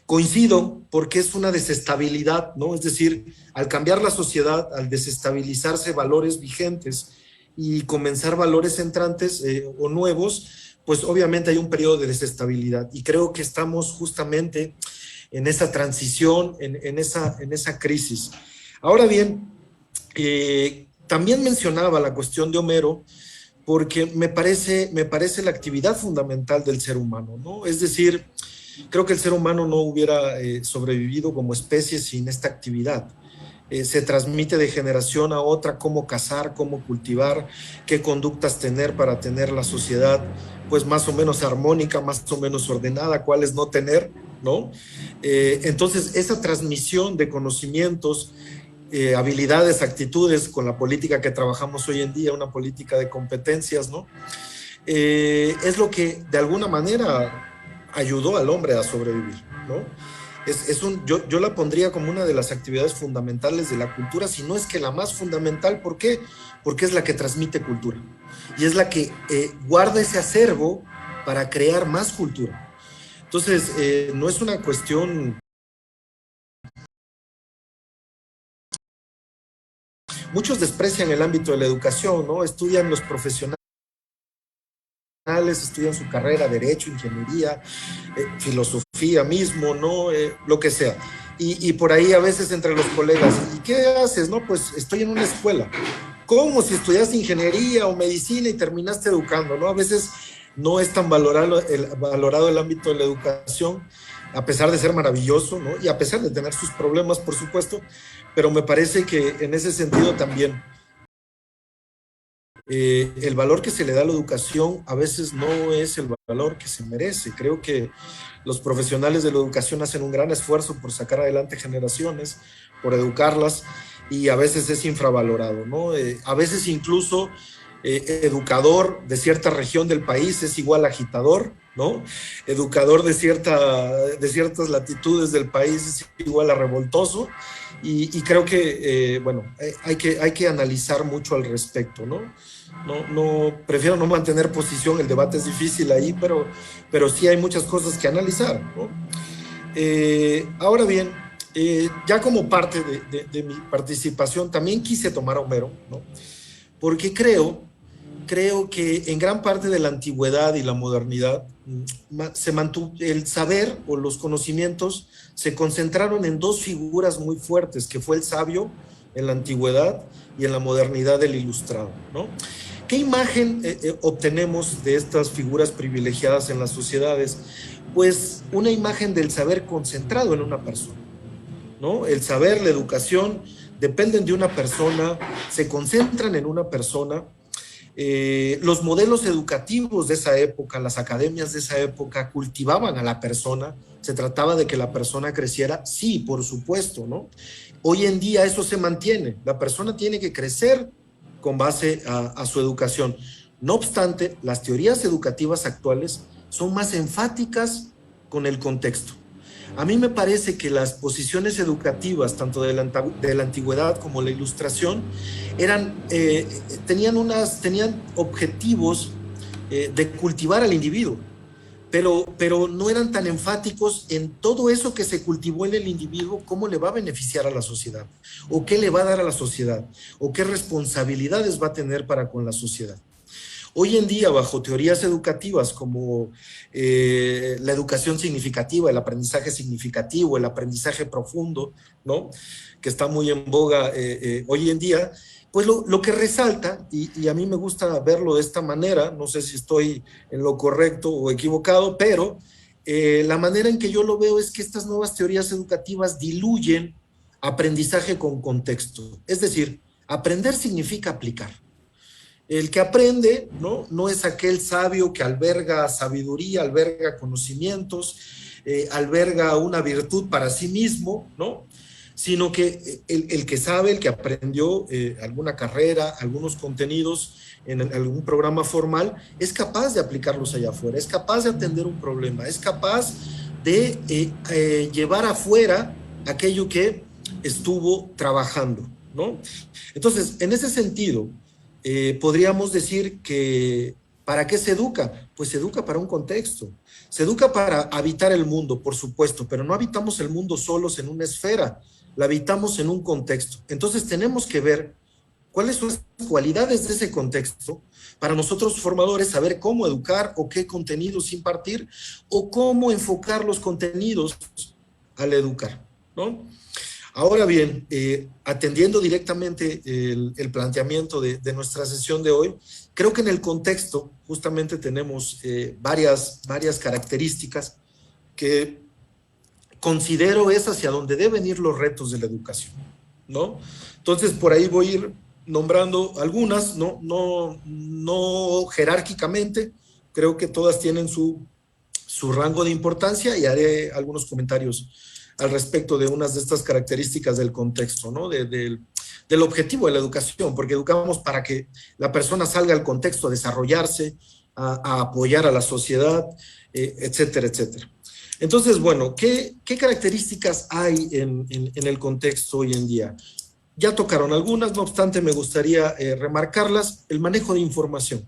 Coincido, porque es una desestabilidad, ¿no? Es decir, al cambiar la sociedad, al desestabilizarse valores vigentes y comenzar valores entrantes o nuevos, pues obviamente hay un periodo de desestabilidad. Y creo que estamos justamente en esa transición, en esa crisis. Ahora bien, también mencionaba la cuestión de Homero, porque me parece la actividad fundamental del ser humano, ¿no? Es decir, creo que el ser humano no hubiera sobrevivido como especie sin esta actividad. Se transmite de generación a otra cómo cazar, cómo cultivar, qué conductas tener para tener la sociedad pues más o menos armónica, más o menos ordenada, cuáles no tener, ¿no? Entonces, esa transmisión de conocimientos, habilidades, actitudes con la política que trabajamos hoy en día, una política de competencias, ¿no? Es lo que de alguna manera ayudó al hombre a sobrevivir, ¿no? Yo la pondría como una de las actividades fundamentales de la cultura, si no es que la más fundamental. ¿Por qué? Porque es la que transmite cultura y es la que guarda ese acervo para crear más cultura. Entonces, no es una cuestión. Muchos desprecian el ámbito de la educación, ¿no? Estudian los profesionales, estudian su carrera, derecho, ingeniería, filosofía mismo, ¿no? Lo que sea. Y por ahí a veces entre los colegas, ¿y qué haces? No, pues estoy en una escuela. ¿Cómo? Si estudiaste ingeniería o medicina y terminaste educando, ¿no? A veces no es tan valorado el ámbito de la educación, a pesar de ser maravilloso, ¿no? Y a pesar de tener sus problemas, por supuesto, pero me parece que en ese sentido también el valor que se le da a la educación a veces no es el valor que se merece. Creo que los profesionales de la educación hacen un gran esfuerzo por sacar adelante generaciones, por educarlas, y a veces es infravalorado, ¿no? A veces incluso educador de cierta región del país es igual a agitador, ¿no? Educador de ciertas latitudes del país es igual a revoltoso, y creo que, bueno, hay que analizar mucho al respecto, ¿no? Prefiero no mantener posición, el debate es difícil ahí, pero sí hay muchas cosas que analizar, ¿no? Ahora bien, ya como parte de mi participación, también quise tomar a Homero, ¿no? Porque creo que en gran parte de la antigüedad y la modernidad se mantuvo el saber o los conocimientos se concentraron en dos figuras muy fuertes, que fue el sabio en la antigüedad y en la modernidad el ilustrado, ¿no? ¿Qué imagen obtenemos de estas figuras privilegiadas en las sociedades? Pues una imagen del saber concentrado en una persona, ¿no? El saber, la educación dependen de una persona, se concentran en una persona. Los modelos educativos de esa época, las academias de esa época cultivaban a la persona, se trataba de que la persona creciera, sí, por supuesto, ¿no? Hoy en día eso se mantiene, la persona tiene que crecer con base a su educación. No obstante, las teorías educativas actuales son más enfáticas con el contexto. A mí me parece que las posiciones educativas, tanto de la antigüedad como la ilustración, tenían objetivos de cultivar al individuo, pero no eran tan enfáticos en todo eso que se cultivó en el individuo, cómo le va a beneficiar a la sociedad, o qué le va a dar a la sociedad, o qué responsabilidades va a tener para con la sociedad. Hoy en día, bajo teorías educativas como la educación significativa, el aprendizaje significativo, el aprendizaje profundo, ¿no?, que está muy en boga hoy en día, pues lo que resalta, y a mí me gusta verlo de esta manera, no sé si estoy en lo correcto o equivocado, pero la manera en que yo lo veo es que estas nuevas teorías educativas diluyen aprendizaje con contexto. Es decir, aprender significa aplicar. El que aprende, ¿no?, no es aquel sabio que alberga sabiduría, alberga conocimientos, alberga una virtud para sí mismo, ¿no?, sino que el que sabe, el que aprendió alguna carrera, algunos contenidos en algún programa formal, es capaz de aplicarlos allá afuera, es capaz de atender un problema, es capaz de llevar afuera aquello que estuvo trabajando, ¿no? Entonces, en ese sentido, podríamos decir que ¿para qué se educa? Pues se educa para un contexto. Se educa para habitar el mundo, por supuesto, pero no habitamos el mundo solos en una esfera, la habitamos en un contexto. Entonces tenemos que ver cuáles son las cualidades de ese contexto para nosotros formadores saber cómo educar o qué contenidos impartir o cómo enfocar los contenidos al educar, ¿no? Ahora bien, atendiendo directamente el planteamiento de nuestra sesión de hoy, creo que en el contexto justamente tenemos varias características que considero es hacia donde deben ir los retos de la educación, ¿no? Entonces, por ahí voy a ir nombrando algunas, no jerárquicamente, creo que todas tienen su rango de importancia y haré algunos comentarios al respecto de unas de estas características del contexto, ¿no?, del objetivo de la educación, porque educamos para que la persona salga al contexto a desarrollarse, a apoyar a la sociedad, etcétera, etcétera. Entonces, bueno, ¿qué características hay en el contexto hoy en día? Ya tocaron algunas, no obstante me gustaría remarcarlas. El manejo de información.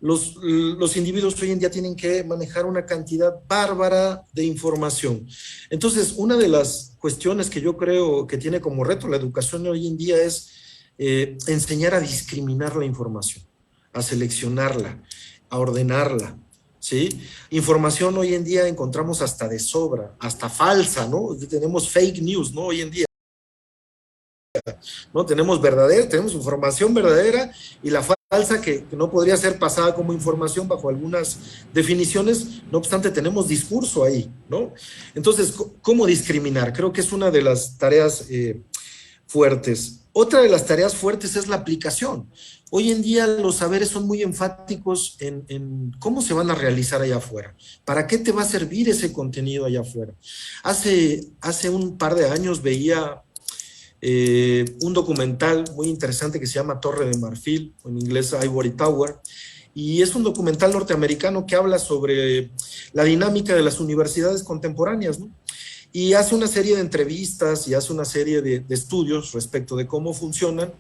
Los individuos hoy en día tienen que manejar una cantidad bárbara de información. Entonces, una de las cuestiones que yo creo que tiene como reto la educación hoy en día es enseñar a discriminar la información, a seleccionarla, a ordenarla, ¿sí? Información hoy en día encontramos hasta de sobra, hasta falsa, ¿no? Tenemos fake news, ¿no?, hoy en día, ¿no? Tenemos información verdadera y la falsa que no podría ser pasada como información bajo algunas definiciones, no obstante tenemos discurso ahí, ¿no? Entonces, ¿cómo discriminar? Creo que es una de las tareas fuertes. Otra de las tareas fuertes es la aplicación. Hoy en día los saberes son muy enfáticos en cómo se van a realizar allá afuera. ¿Para qué te va a servir ese contenido allá afuera? Hace un par de años veía un documental muy interesante que se llama Torre de Marfil, o en inglés Ivory Tower, y es un documental norteamericano que habla sobre la dinámica de las universidades contemporáneas, ¿no? Y hace una serie de entrevistas y hace una serie de estudios respecto de cómo funcionan,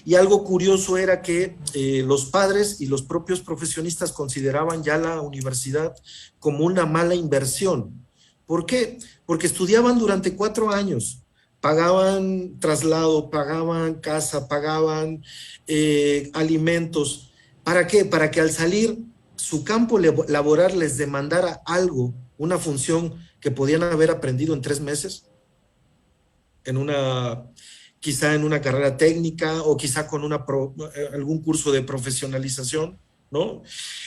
y algo curioso era que los padres y los propios profesionistas consideraban ya la universidad como una mala inversión. ¿Por qué? Porque estudiaban durante 4 años, pagaban traslado, pagaban casa, pagaban alimentos. ¿Para qué? Para que al salir su campo laboral les demandara algo, una función que podían haber aprendido en 3 meses, quizá en una carrera técnica o quizá con algún curso de profesionalización, ¿no?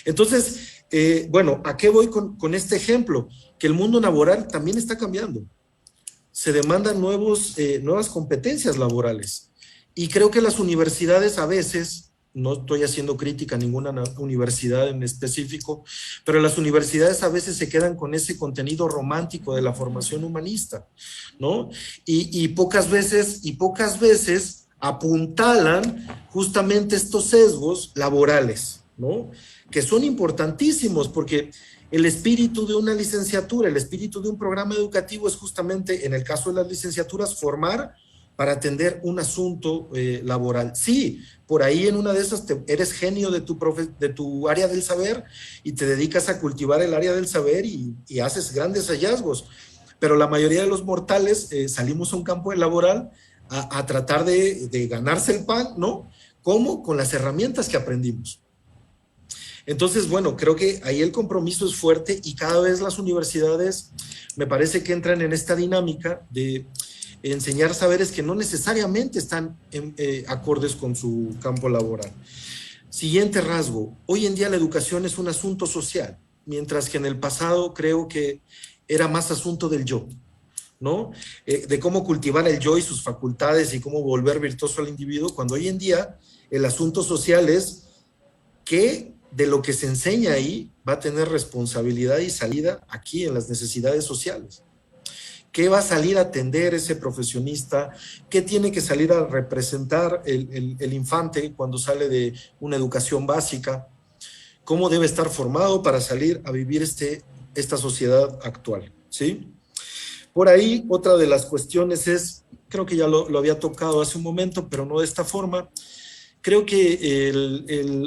Entonces, bueno, ¿a qué voy con este ejemplo? Que el mundo laboral también está cambiando. Se demandan nuevas competencias laborales. Y creo que las universidades a veces, no estoy haciendo crítica a ninguna universidad en específico, pero las universidades a veces se quedan con ese contenido romántico de la formación humanista, ¿no? Y pocas veces apuntalan justamente estos sesgos laborales, ¿no?, que son importantísimos porque el espíritu de una licenciatura, el espíritu de un programa educativo es justamente, en el caso de las licenciaturas, formar para atender un asunto laboral. Sí, por ahí en una de esas eres genio de tu área del saber y te dedicas a cultivar el área del saber y haces grandes hallazgos, pero la mayoría de los mortales salimos a un campo laboral a tratar de ganarse el pan, ¿no? ¿Cómo? Con las herramientas que aprendimos. Entonces, bueno, creo que ahí el compromiso es fuerte y cada vez las universidades me parece que entran en esta dinámica de enseñar saberes que no necesariamente están acordes con su campo laboral. Siguiente rasgo, hoy en día la educación es un asunto social, mientras que en el pasado creo que era más asunto del yo, ¿no? De cómo cultivar el yo y sus facultades y cómo volver virtuoso al individuo, cuando hoy en día el asunto social es que de lo que se enseña ahí va a tener responsabilidad y salida aquí en las necesidades sociales. ¿Qué va a salir a atender ese profesionista? ¿Qué tiene que salir a representar el infante cuando sale de una educación básica? ¿Cómo debe estar formado para salir a vivir esta sociedad actual? ¿Sí? Por ahí, otra de las cuestiones es, creo que ya lo había tocado hace un momento, pero no de esta forma. Creo que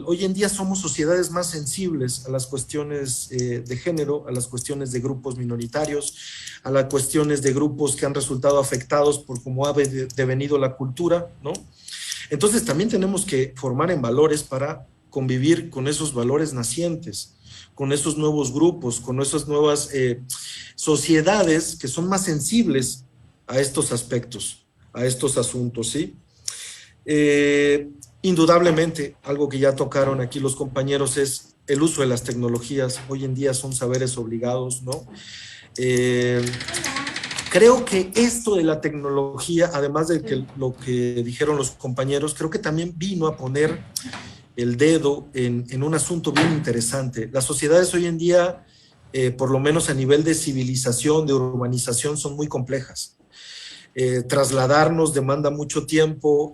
hoy en día somos sociedades más sensibles a las cuestiones de género, a las cuestiones de grupos minoritarios, a las cuestiones de grupos que han resultado afectados por cómo ha devenido la cultura, ¿no? Entonces también tenemos que formar en valores para convivir con esos valores nacientes, con esos nuevos grupos, con esas nuevas sociedades que son más sensibles a estos aspectos, a estos asuntos, ¿sí? Indudablemente, algo que ya tocaron aquí los compañeros es el uso de las tecnologías. Hoy en día son saberes obligados, ¿no? Creo que esto de la tecnología, además de que lo que dijeron los compañeros, creo que también vino a poner el dedo en un asunto bien interesante. Las sociedades hoy en día, por lo menos a nivel de civilización, de urbanización, son muy complejas. Trasladarnos demanda mucho tiempo,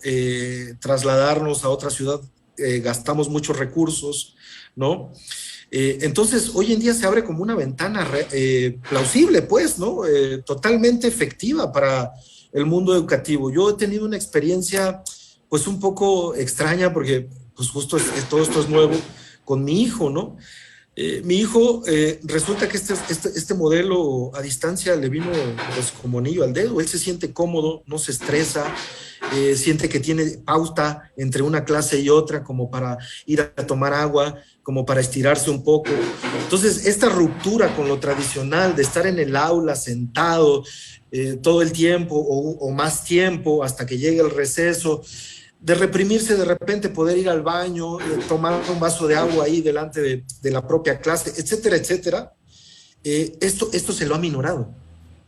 trasladarnos a otra ciudad gastamos muchos recursos, ¿no? Entonces, hoy en día se abre como una ventana plausible, pues, ¿no? Totalmente efectiva para el mundo educativo. Yo he tenido una experiencia, pues, un poco extraña, porque, pues, justo todo esto es nuevo, con mi hijo, ¿no? Mi hijo, resulta que este modelo a distancia le vino pues como anillo al dedo. Él se siente cómodo, no se estresa, siente que tiene pauta entre una clase y otra como para ir a tomar agua, como para estirarse un poco. Entonces, esta ruptura con lo tradicional de estar en el aula sentado todo el tiempo o más tiempo hasta que llegue el receso, de reprimirse de repente, poder ir al baño, tomar un vaso de agua ahí delante de la propia clase, etcétera, etcétera, esto se lo ha minorado.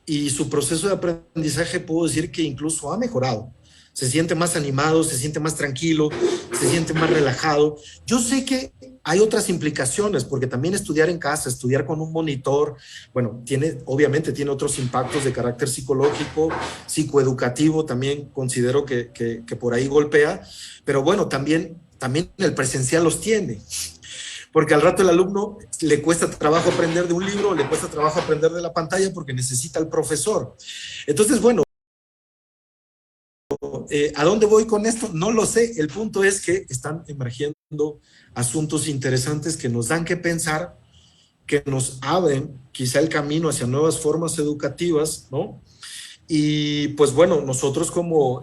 Y su proceso de aprendizaje puedo decir que incluso ha mejorado. Se siente más animado, se siente más tranquilo, se siente más relajado. Yo sé que hay otras implicaciones, porque también estudiar en casa, estudiar con un monitor, bueno, obviamente tiene otros impactos de carácter psicológico, psicoeducativo, también considero que por ahí golpea, pero bueno, también el presencial los tiene. Porque al rato el alumno le cuesta trabajo aprender de un libro, le cuesta trabajo aprender de la pantalla porque necesita al profesor. Entonces, bueno, ¿a dónde voy con esto? No lo sé. El punto es que están emergiendo asuntos interesantes que nos dan que pensar, que nos abren quizá el camino hacia nuevas formas educativas, ¿no? Y pues bueno, nosotros como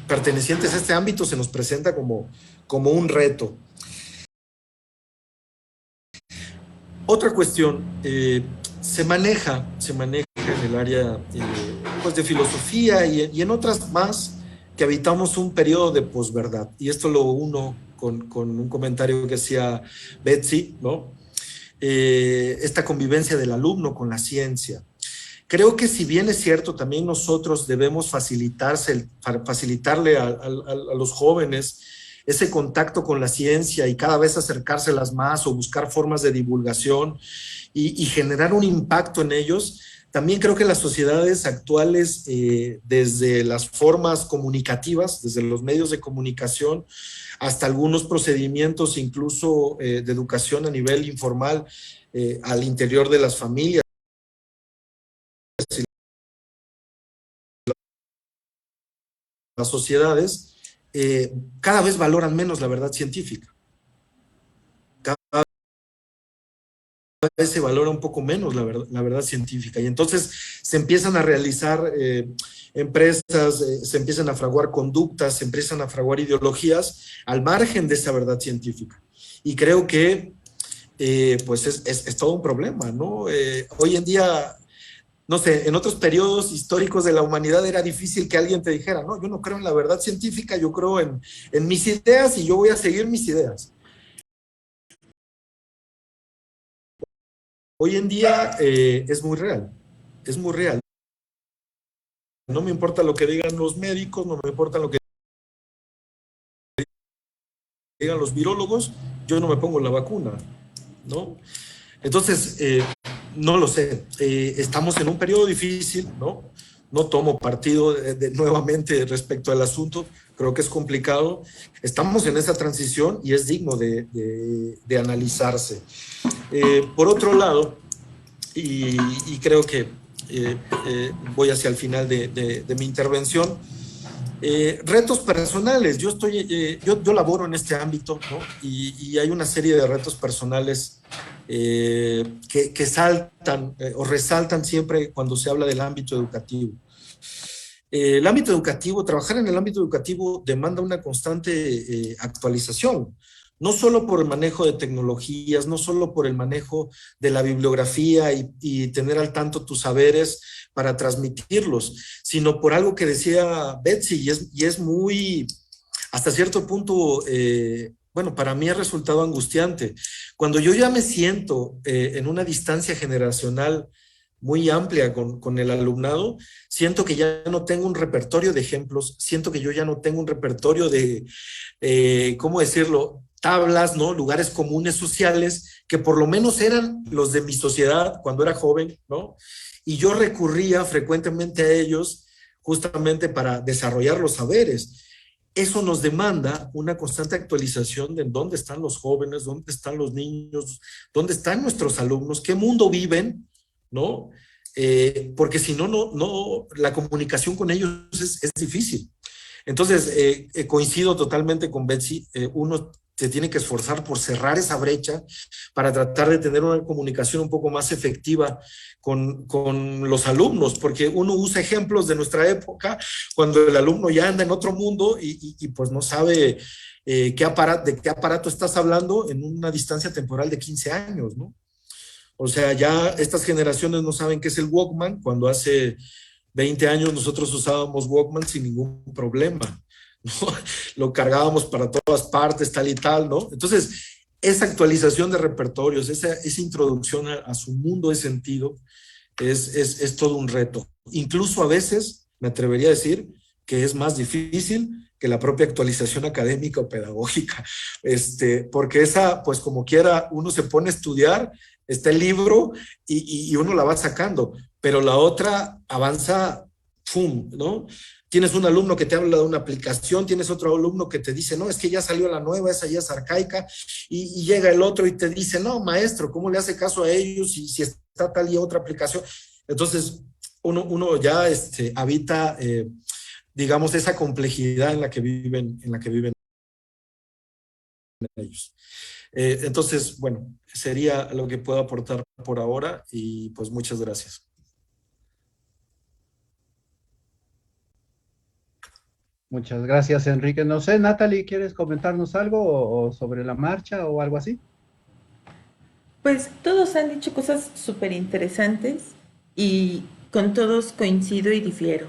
pertenecientes a este ámbito se nos presenta como un reto. Otra cuestión, se maneja en el área pues de filosofía y en otras más que habitamos un periodo de posverdad. Y esto lo uno con un comentario que hacía Betsy, ¿no? Esta convivencia del alumno con la ciencia. Creo que si bien es cierto, también nosotros debemos facilitarle a los jóvenes ese contacto con la ciencia y cada vez acercárselas más o buscar formas de divulgación y generar un impacto en ellos. También creo que las sociedades actuales, desde las formas comunicativas, desde los medios de comunicación, hasta algunos procedimientos incluso de educación a nivel informal al interior de las familias, las sociedades, cada vez valoran menos la verdad científica. Cada vez se valora un poco menos la verdad científica. Y entonces se empiezan a realizar empresas, se empiezan a fraguar conductas, se empiezan a fraguar ideologías al margen de esa verdad científica. Y creo que pues es todo un problema, ¿no? Hoy en día, no sé, en otros periodos históricos de la humanidad era difícil que alguien te dijera, no, yo no creo en la verdad científica, yo creo en mis ideas y yo voy a seguir mis ideas. Hoy en día es muy real, es muy real. No me importa lo que digan los médicos, no me importa lo que digan los virólogos, yo no me pongo la vacuna, ¿no? Entonces, no lo sé, estamos en un periodo difícil, ¿no? No tomo partido nuevamente respecto al asunto, creo que es complicado. Estamos en esa transición y es digno de analizarse. Por otro lado, y creo que voy hacia el final de mi intervención, retos personales. Yo laboro en este ámbito, ¿no? Y hay una serie de retos personales que saltan o resaltan siempre cuando se habla del ámbito educativo. El ámbito educativo, trabajar en el ámbito educativo demanda una constante actualización, no solo por el manejo de tecnologías, no solo por el manejo de la bibliografía y tener al tanto tus saberes para transmitirlos, sino por algo que decía Betsy, y es muy, hasta cierto punto, bueno, para mí ha resultado angustiante. Cuando yo ya me siento en una distancia generacional muy amplia con el alumnado, siento que ya no tengo un repertorio de ejemplos, siento que yo ya no tengo un repertorio de, ¿cómo decirlo?, tablas, ¿no?, lugares comunes sociales, que por lo menos eran los de mi sociedad cuando era joven, ¿no? Y yo recurría frecuentemente a ellos justamente para desarrollar los saberes. Eso nos demanda una constante actualización de en dónde están los jóvenes, dónde están los niños, dónde están nuestros alumnos, qué mundo viven, ¿no? Porque si no, la comunicación con ellos es difícil. Entonces, coincido totalmente con Betsy, uno se tiene que esforzar por cerrar esa brecha para tratar de tener una comunicación un poco más efectiva con los alumnos, porque uno usa ejemplos de nuestra época cuando el alumno ya anda en otro mundo y pues no sabe de qué aparato estás hablando en una distancia temporal de 15 años, ¿no? O sea, ya estas generaciones no saben qué es el Walkman, cuando hace 20 años nosotros usábamos Walkman sin ningún problema, ¿no? Lo cargábamos para todas partes, tal y tal, ¿no? Entonces, esa actualización de repertorios, esa introducción a su mundo de sentido, es todo un reto. Incluso a veces, me atrevería a decir, que es más difícil que la propia actualización académica o pedagógica, porque esa, pues como quiera, uno se pone a estudiar, está el libro y uno la va sacando, pero la otra avanza, ¡pum!, ¿no? Tienes un alumno que te habla de una aplicación, tienes otro alumno que te dice, no, es que ya salió la nueva, esa ya es arcaica, y llega el otro y te dice, no, maestro, ¿cómo le hace caso a ellos si está tal y otra aplicación? Entonces, uno ya habita, digamos, esa complejidad en la que viven ellos. Entonces, bueno, sería lo que puedo aportar por ahora y pues muchas gracias. Muchas gracias, Enrique. No sé, Natalie, ¿quieres comentarnos algo o sobre la marcha o algo así? Pues todos han dicho cosas súper interesantes y con todos coincido y difiero.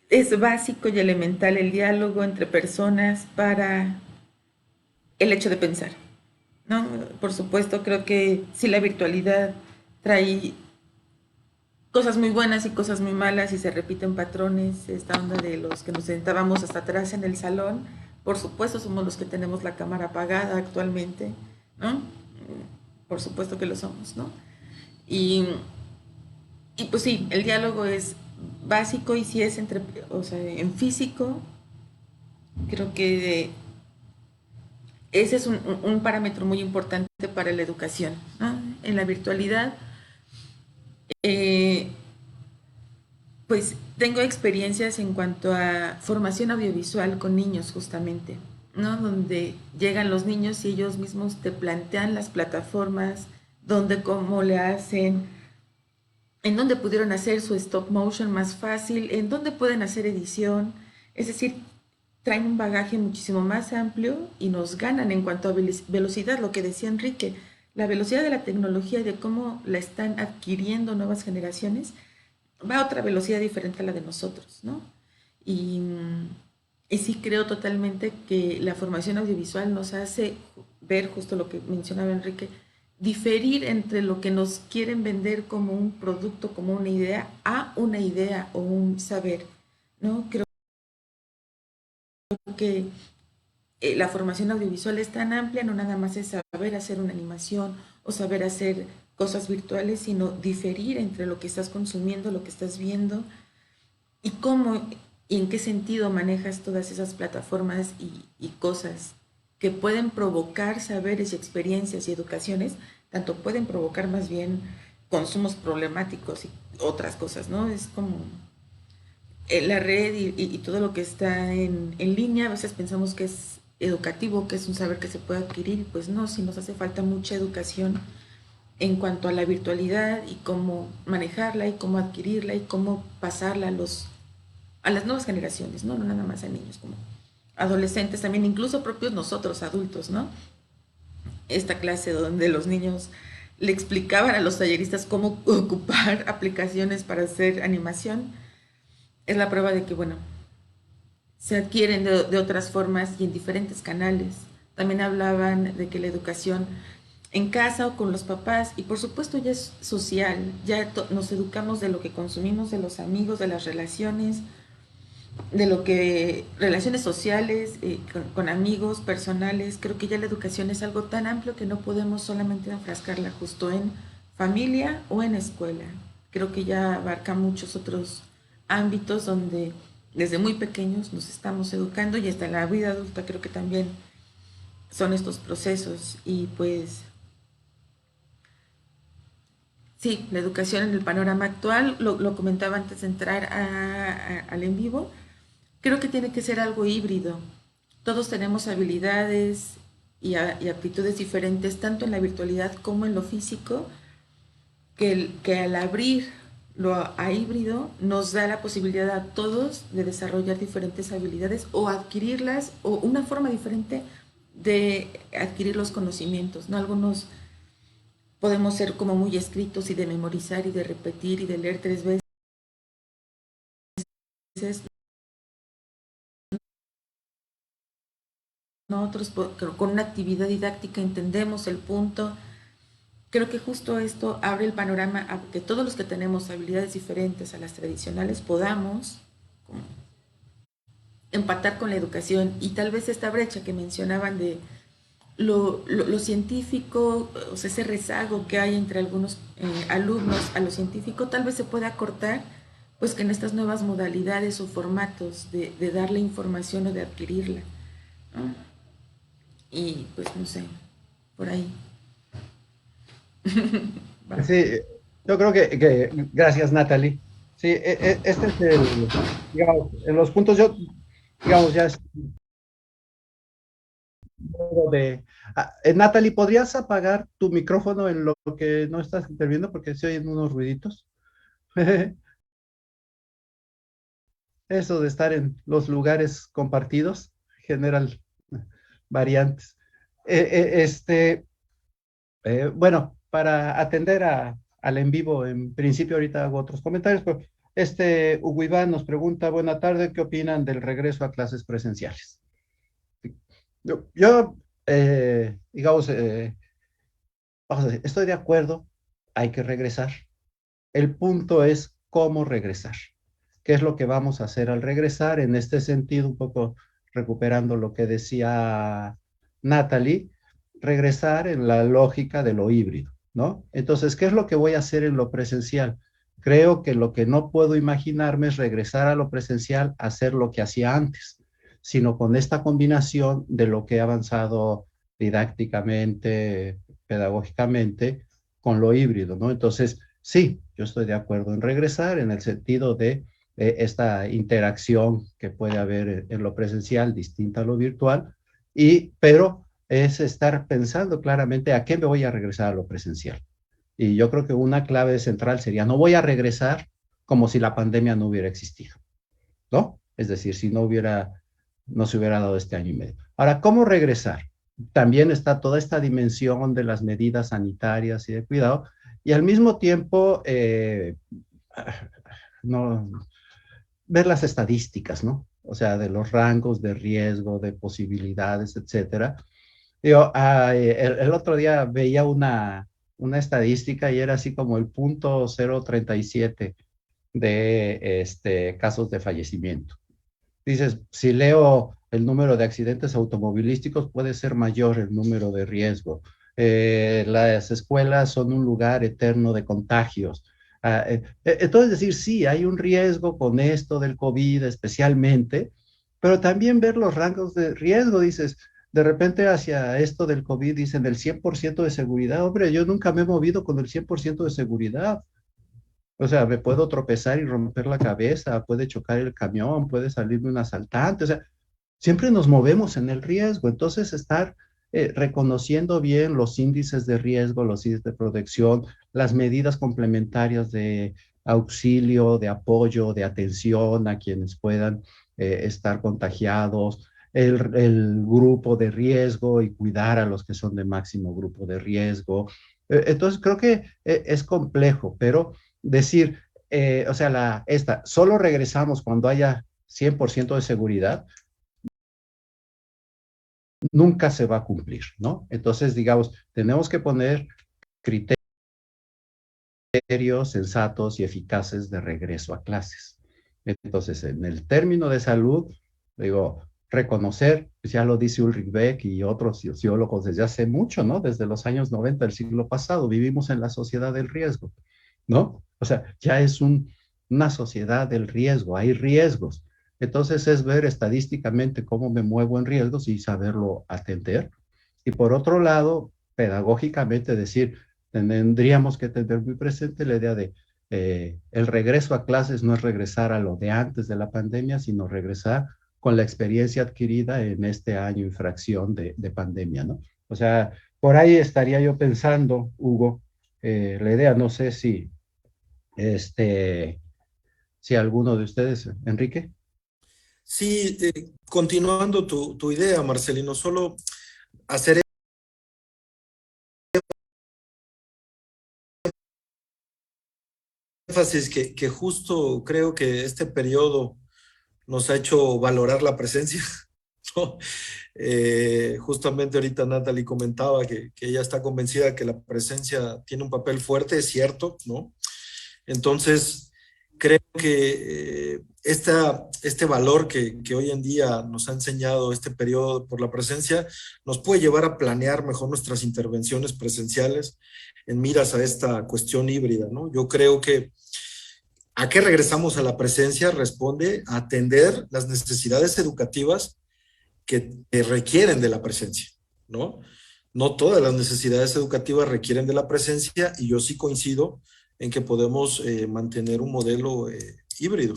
Es básico y elemental el diálogo entre personas para el hecho de pensar, ¿no? Por supuesto, creo que sí, la virtualidad trae cosas muy buenas y cosas muy malas y se repiten patrones, esta onda de los que nos sentábamos hasta atrás en el salón, por supuesto somos los que tenemos la cámara apagada actualmente, ¿no? Por supuesto que lo somos, ¿no? Y pues sí, el diálogo es básico y si es entre, o sea, en físico, creo que ese es un parámetro muy importante para la educación, ¿no? En la virtualidad, Pues tengo experiencias en cuanto a formación audiovisual con niños justamente, ¿no? Donde llegan los niños y ellos mismos te plantean las plataformas, donde cómo le hacen, en dónde pudieron hacer su stop motion más fácil, en dónde pueden hacer edición, es decir, traen un bagaje muchísimo más amplio y nos ganan en cuanto a velocidad, lo que decía Enrique, la velocidad de la tecnología y de cómo la están adquiriendo nuevas generaciones va a otra velocidad diferente a la de nosotros, ¿no? Y, y sí creo totalmente que la formación audiovisual nos hace ver justo lo que mencionaba Enrique, diferir entre lo que nos quieren vender como un producto, como una idea, a una idea o un saber, ¿no? Creo que la formación audiovisual es tan amplia, no nada más es saber hacer una animación o saber hacer cosas virtuales, sino diferir entre lo que estás consumiendo, lo que estás viendo y cómo y en qué sentido manejas todas esas plataformas y cosas que pueden provocar saberes y experiencias y educaciones, tanto pueden provocar más bien consumos problemáticos y otras cosas, ¿no? Es como la red y todo lo que está en línea, a veces pensamos que es educativo, que es un saber que se puede adquirir, pues no, sí nos hace falta mucha educación en cuanto a la virtualidad y cómo manejarla y cómo adquirirla y cómo pasarla a las nuevas generaciones, ¿no? No nada más a niños, como adolescentes también, incluso propios nosotros, adultos, ¿no? Esta clase donde los niños le explicaban a los talleristas cómo ocupar aplicaciones para hacer animación, es la prueba de que, bueno, se adquieren de otras formas y en diferentes canales. También hablaban de que la educación en casa o con los papás, y por supuesto ya es social, ya nos educamos de lo que consumimos, de los amigos, de las relaciones, de lo que, relaciones sociales, con amigos, personales. Creo que ya la educación es algo tan amplio que no podemos solamente enfrascarla justo en familia o en escuela. Creo que ya abarca muchos otros ámbitos donde desde muy pequeños nos estamos educando y hasta la vida adulta creo que también son estos procesos y pues sí, la educación en el panorama actual, lo comentaba antes de entrar al en vivo, creo que tiene que ser algo híbrido. Todos tenemos habilidades y aptitudes diferentes, tanto en la virtualidad como en lo físico, que al abrir lo a híbrido nos da la posibilidad a todos de desarrollar diferentes habilidades o adquirirlas o una forma diferente de adquirir los conocimientos, ¿no? Algunos podemos ser como muy escritos y de memorizar y de repetir y de leer 3 veces. Nosotros con una actividad didáctica entendemos el punto. Creo que justo esto abre el panorama a que todos los que tenemos habilidades diferentes a las tradicionales podamos como, empatar con la educación y tal vez esta brecha que mencionaban de lo científico, o sea, ese rezago que hay entre algunos alumnos a lo científico, tal vez se pueda acortar, pues que en estas nuevas modalidades o formatos de darle información o de adquirirla, ¿no? Y pues no sé, por ahí. Va. Sí, yo creo gracias, Natalie. Sí, este es digamos, en los puntos yo, digamos, ya es de... Natalie, ¿podrías apagar tu micrófono en lo que no estás interviniendo? Porque se oyen unos ruiditos. Eso de estar en los lugares compartidos genera variantes. Bueno, para atender al en vivo, en principio ahorita hago otros comentarios, pero Hugo Iván nos pregunta, buena tarde, ¿qué opinan del regreso a clases presenciales? Yo digamos, vamos a decir, estoy de acuerdo, hay que regresar. El punto es cómo regresar. ¿Qué es lo que vamos a hacer al regresar? En este sentido, un poco recuperando lo que decía Natalie, regresar en la lógica de lo híbrido, ¿no? Entonces, ¿qué es lo que voy a hacer en lo presencial? Creo que lo que no puedo imaginarme es regresar a lo presencial, a hacer lo que hacía antes, sino con esta combinación de lo que he avanzado didácticamente, pedagógicamente, con lo híbrido, ¿no? Entonces, sí, yo estoy de acuerdo en regresar en el sentido de esta interacción que puede haber en lo presencial, distinta a lo virtual, pero es estar pensando claramente a qué me voy a regresar a lo presencial. Y yo creo que una clave central sería, no voy a regresar como si la pandemia no hubiera existido, ¿no? Es decir, si no se hubiera dado este año y medio. Ahora, ¿cómo regresar? También está toda esta dimensión de las medidas sanitarias y de cuidado, y al mismo tiempo, no, ver las estadísticas, ¿no? O sea, de los rangos de riesgo, de posibilidades, etcétera. Yo, el otro día veía una estadística y era así como el punto 0,37 de casos de fallecimiento. Dices, si leo el número de accidentes automovilísticos, puede ser mayor el número de riesgo. Las escuelas son un lugar eterno de contagios. Entonces, decir, sí, hay un riesgo con esto del COVID especialmente, pero también ver los rangos de riesgo, dices, de repente hacia esto del COVID dicen el 100% de seguridad. Hombre, yo nunca me he movido con el 100% de seguridad. O sea, me puedo tropezar y romper la cabeza, puede chocar el camión, puede salirme un asaltante. O sea, siempre nos movemos en el riesgo. Entonces, estar reconociendo bien los índices de riesgo, los índices de protección, las medidas complementarias de auxilio, de apoyo, de atención a quienes puedan estar contagiados, el grupo de riesgo y cuidar a los que son de máximo grupo de riesgo. Entonces, creo que es complejo, pero decir, o sea, solo regresamos cuando haya 100% de seguridad, nunca se va a cumplir, ¿no? Entonces, digamos, tenemos que poner criterios sensatos y eficaces de regreso a clases. Entonces, en el término de salud, digo, reconocer, pues ya lo dice Ulrich Beck y otros sociólogos desde hace mucho, ¿no? Desde los años 90 del siglo pasado, vivimos en la sociedad del riesgo, ¿no? O sea, ya es una sociedad del riesgo, hay riesgos. Entonces es ver estadísticamente cómo me muevo en riesgos y saberlo atender. Y por otro lado, pedagógicamente decir, tendríamos que tener muy presente la idea de el regreso a clases no es regresar a lo de antes de la pandemia, sino regresar con la experiencia adquirida en este año y fracción de pandemia, ¿no? O sea, por ahí estaría yo pensando, Hugo, la idea, no sé este, si alguno de ustedes, Enrique. Sí, continuando tu idea, Marcelino, solo hacer énfasis que justo creo que este periodo nos ha hecho valorar la presencia, ¿no? Justamente ahorita Natalie comentaba que ella está convencida que la presencia tiene un papel fuerte, es cierto, ¿no? Entonces, creo que este valor que hoy en día nos ha enseñado este periodo por la presencia nos puede llevar a planear mejor nuestras intervenciones presenciales en miras a esta cuestión híbrida, ¿no? Yo creo que ¿a qué regresamos a la presencia? Responde a atender las necesidades educativas que requieren de la presencia, ¿no? No todas las necesidades educativas requieren de la presencia y yo sí coincido en que podemos mantener un modelo híbrido.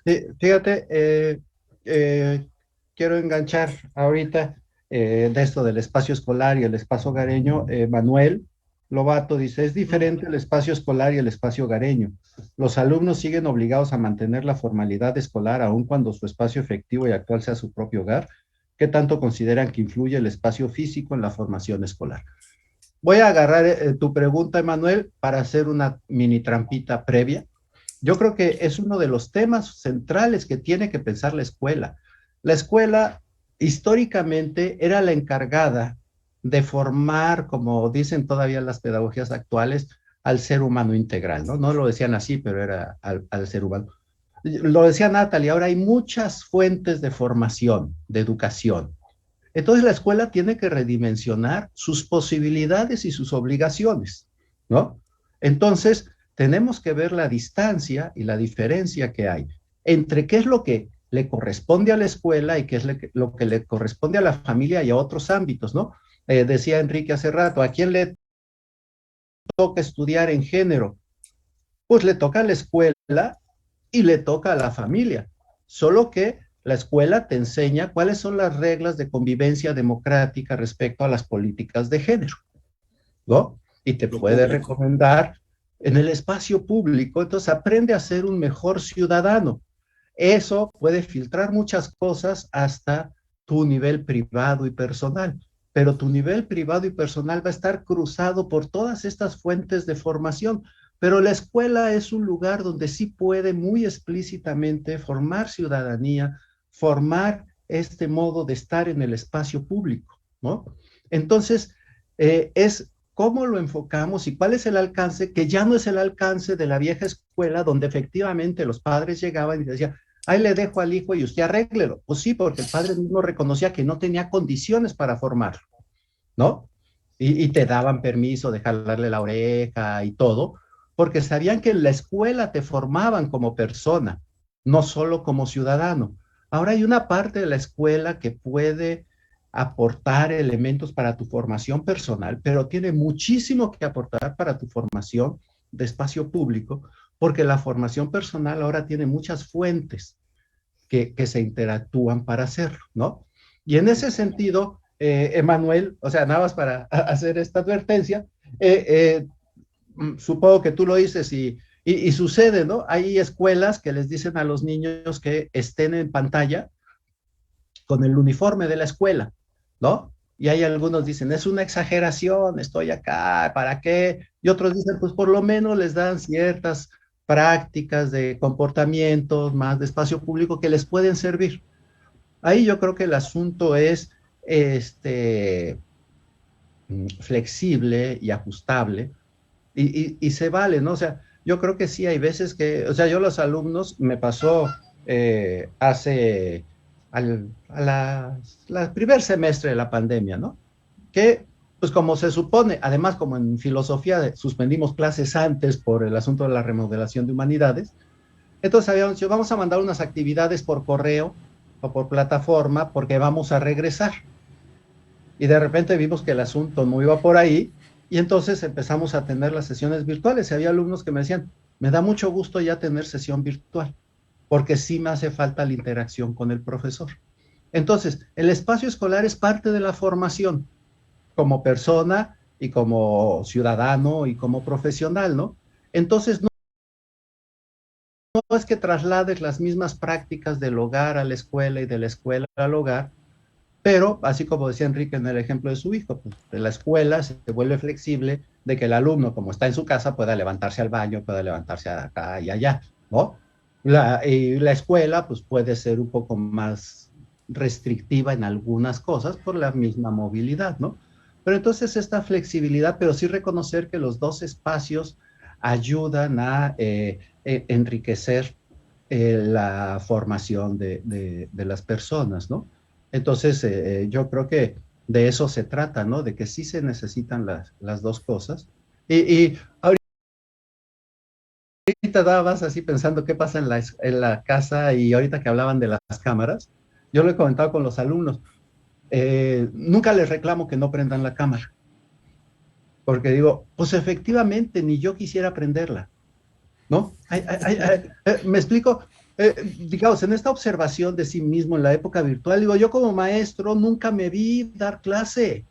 Sí, fíjate, quiero enganchar ahorita de esto del espacio escolar y el espacio hogareño. Manuel Lobato dice, es diferente el espacio escolar y el espacio hogareño. Los alumnos siguen obligados a mantener la formalidad escolar aun cuando su espacio efectivo y actual sea su propio hogar. ¿Qué tanto consideran que influye el espacio físico en la formación escolar? Voy a agarrar tu pregunta, Emanuel, para hacer una mini trampita previa. Yo creo que es uno de los temas centrales que tiene que pensar la escuela. La escuela históricamente era la encargada de formar, como dicen todavía las pedagogías actuales, al ser humano integral, ¿no? No lo decían así, pero era al ser humano. Lo decía Natalie, ahora hay muchas fuentes de formación, de educación. Entonces la escuela tiene que redimensionar sus posibilidades y sus obligaciones, ¿no? Entonces tenemos que ver la distancia y la diferencia que hay entre qué es lo que le corresponde a la escuela y qué es lo que le corresponde a la familia y a otros ámbitos, ¿no? Decía Enrique hace rato, ¿a quién le toca estudiar en género? Pues le toca a la escuela y le toca a la familia. Solo que la escuela te enseña cuáles son las reglas de convivencia democrática respecto a las políticas de género, ¿no? Y te puede recomendar en el espacio público, entonces aprende a ser un mejor ciudadano. Eso puede filtrar muchas cosas hasta tu nivel privado y personal, pero tu nivel privado y personal va a estar cruzado por todas estas fuentes de formación, pero la escuela es un lugar donde sí puede muy explícitamente formar ciudadanía, formar este modo de estar en el espacio público, ¿no? Entonces, es cómo lo enfocamos y cuál es el alcance, que ya no es el alcance de la vieja escuela, donde efectivamente los padres llegaban y decían, ahí le dejo al hijo y usted arréglelo. Pues sí, porque el padre mismo reconocía que no tenía condiciones para formarlo, ¿no? Y te daban permiso de jalarle la oreja y todo, porque sabían que en la escuela te formaban como persona, no solo como ciudadano. Ahora hay una parte de la escuela que puede aportar elementos para tu formación personal, pero tiene muchísimo que aportar para tu formación de espacio público, porque la formación personal ahora tiene muchas fuentes que se interactúan para hacerlo, ¿no? Y en ese sentido, Emanuel, o sea, nada más para hacer esta advertencia, supongo que tú lo dices y sucede, ¿no? Hay escuelas que les dicen a los niños que estén en pantalla con el uniforme de la escuela, ¿no? Y hay algunos dicen, es una exageración, estoy acá, ¿para qué? Y otros dicen, pues por lo menos les dan ciertas prácticas de comportamientos más de espacio público que les pueden servir. Ahí yo creo que el asunto es flexible y ajustable y se vale, ¿no? O sea, yo creo que sí hay veces que, o sea, yo los alumnos me pasó hace la primer semestre de la pandemia, ¿no? Que, pues como se supone, además como en filosofía suspendimos clases antes por el asunto de la remodelación de humanidades, entonces habíamos dicho, vamos a mandar unas actividades por correo o por plataforma porque vamos a regresar. Y de repente vimos que el asunto no iba por ahí y entonces empezamos a tener las sesiones virtuales y había alumnos que me decían, me da mucho gusto ya tener sesión virtual porque sí me hace falta la interacción con el profesor. Entonces, el espacio escolar es parte de la formación como persona y como ciudadano y como profesional, ¿no? Entonces, no es que traslades las mismas prácticas del hogar a la escuela y de la escuela al hogar, pero, así como decía Enrique en el ejemplo de su hijo, pues, de la escuela se vuelve flexible de que el alumno, como está en su casa, pueda levantarse al baño, pueda levantarse acá y allá, ¿no? Y la escuela, pues, puede ser un poco más restrictiva en algunas cosas por la misma movilidad, ¿no? Pero entonces esta flexibilidad, pero sí reconocer que los dos espacios ayudan a enriquecer la formación de las personas, ¿no? Entonces, yo creo que de eso se trata, ¿no? De que sí se necesitan las dos cosas. Y ahorita dabas así pensando qué pasa en la casa y ahorita que hablaban de las cámaras, yo lo he comentado con los alumnos, nunca les reclamo que no prendan la cámara, porque digo, pues efectivamente ni yo quisiera prenderla, ¿no? Me explico, digamos, en esta observación de sí mismo en la época virtual, digo, yo como maestro nunca me vi dar clase,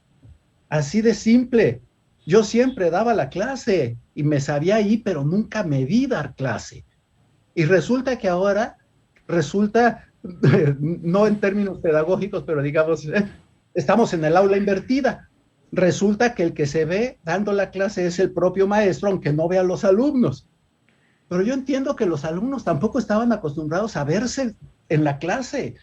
así de simple. Yo siempre daba la clase y me sabía ahí, pero nunca me vi dar clase. Y resulta que ahora, no en términos pedagógicos, pero digamos, estamos en el aula invertida. Resulta que el que se ve dando la clase es el propio maestro, aunque no vea a los alumnos. Pero yo entiendo que los alumnos tampoco estaban acostumbrados a verse en la clase,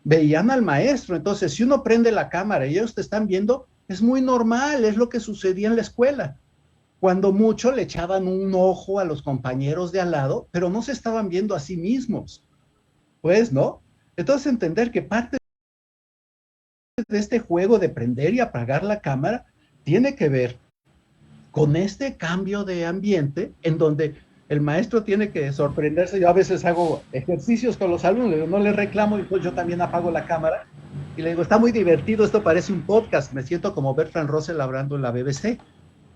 veían al maestro. Entonces, si uno prende la cámara y ellos te están viendo, es muy normal, es lo que sucedía en la escuela. Cuando mucho le echaban un ojo a los compañeros de al lado, pero no se estaban viendo a sí mismos. Pues, ¿no? Entonces, entender que parte de este juego de prender y apagar la cámara tiene que ver con este cambio de ambiente en donde el maestro tiene que sorprenderse. Yo a veces hago ejercicios con los alumnos, le digo, no les reclamo, y pues yo también apago la cámara y le digo, está muy divertido, esto parece un podcast, me siento como Bertrand Russell hablando en la BBC.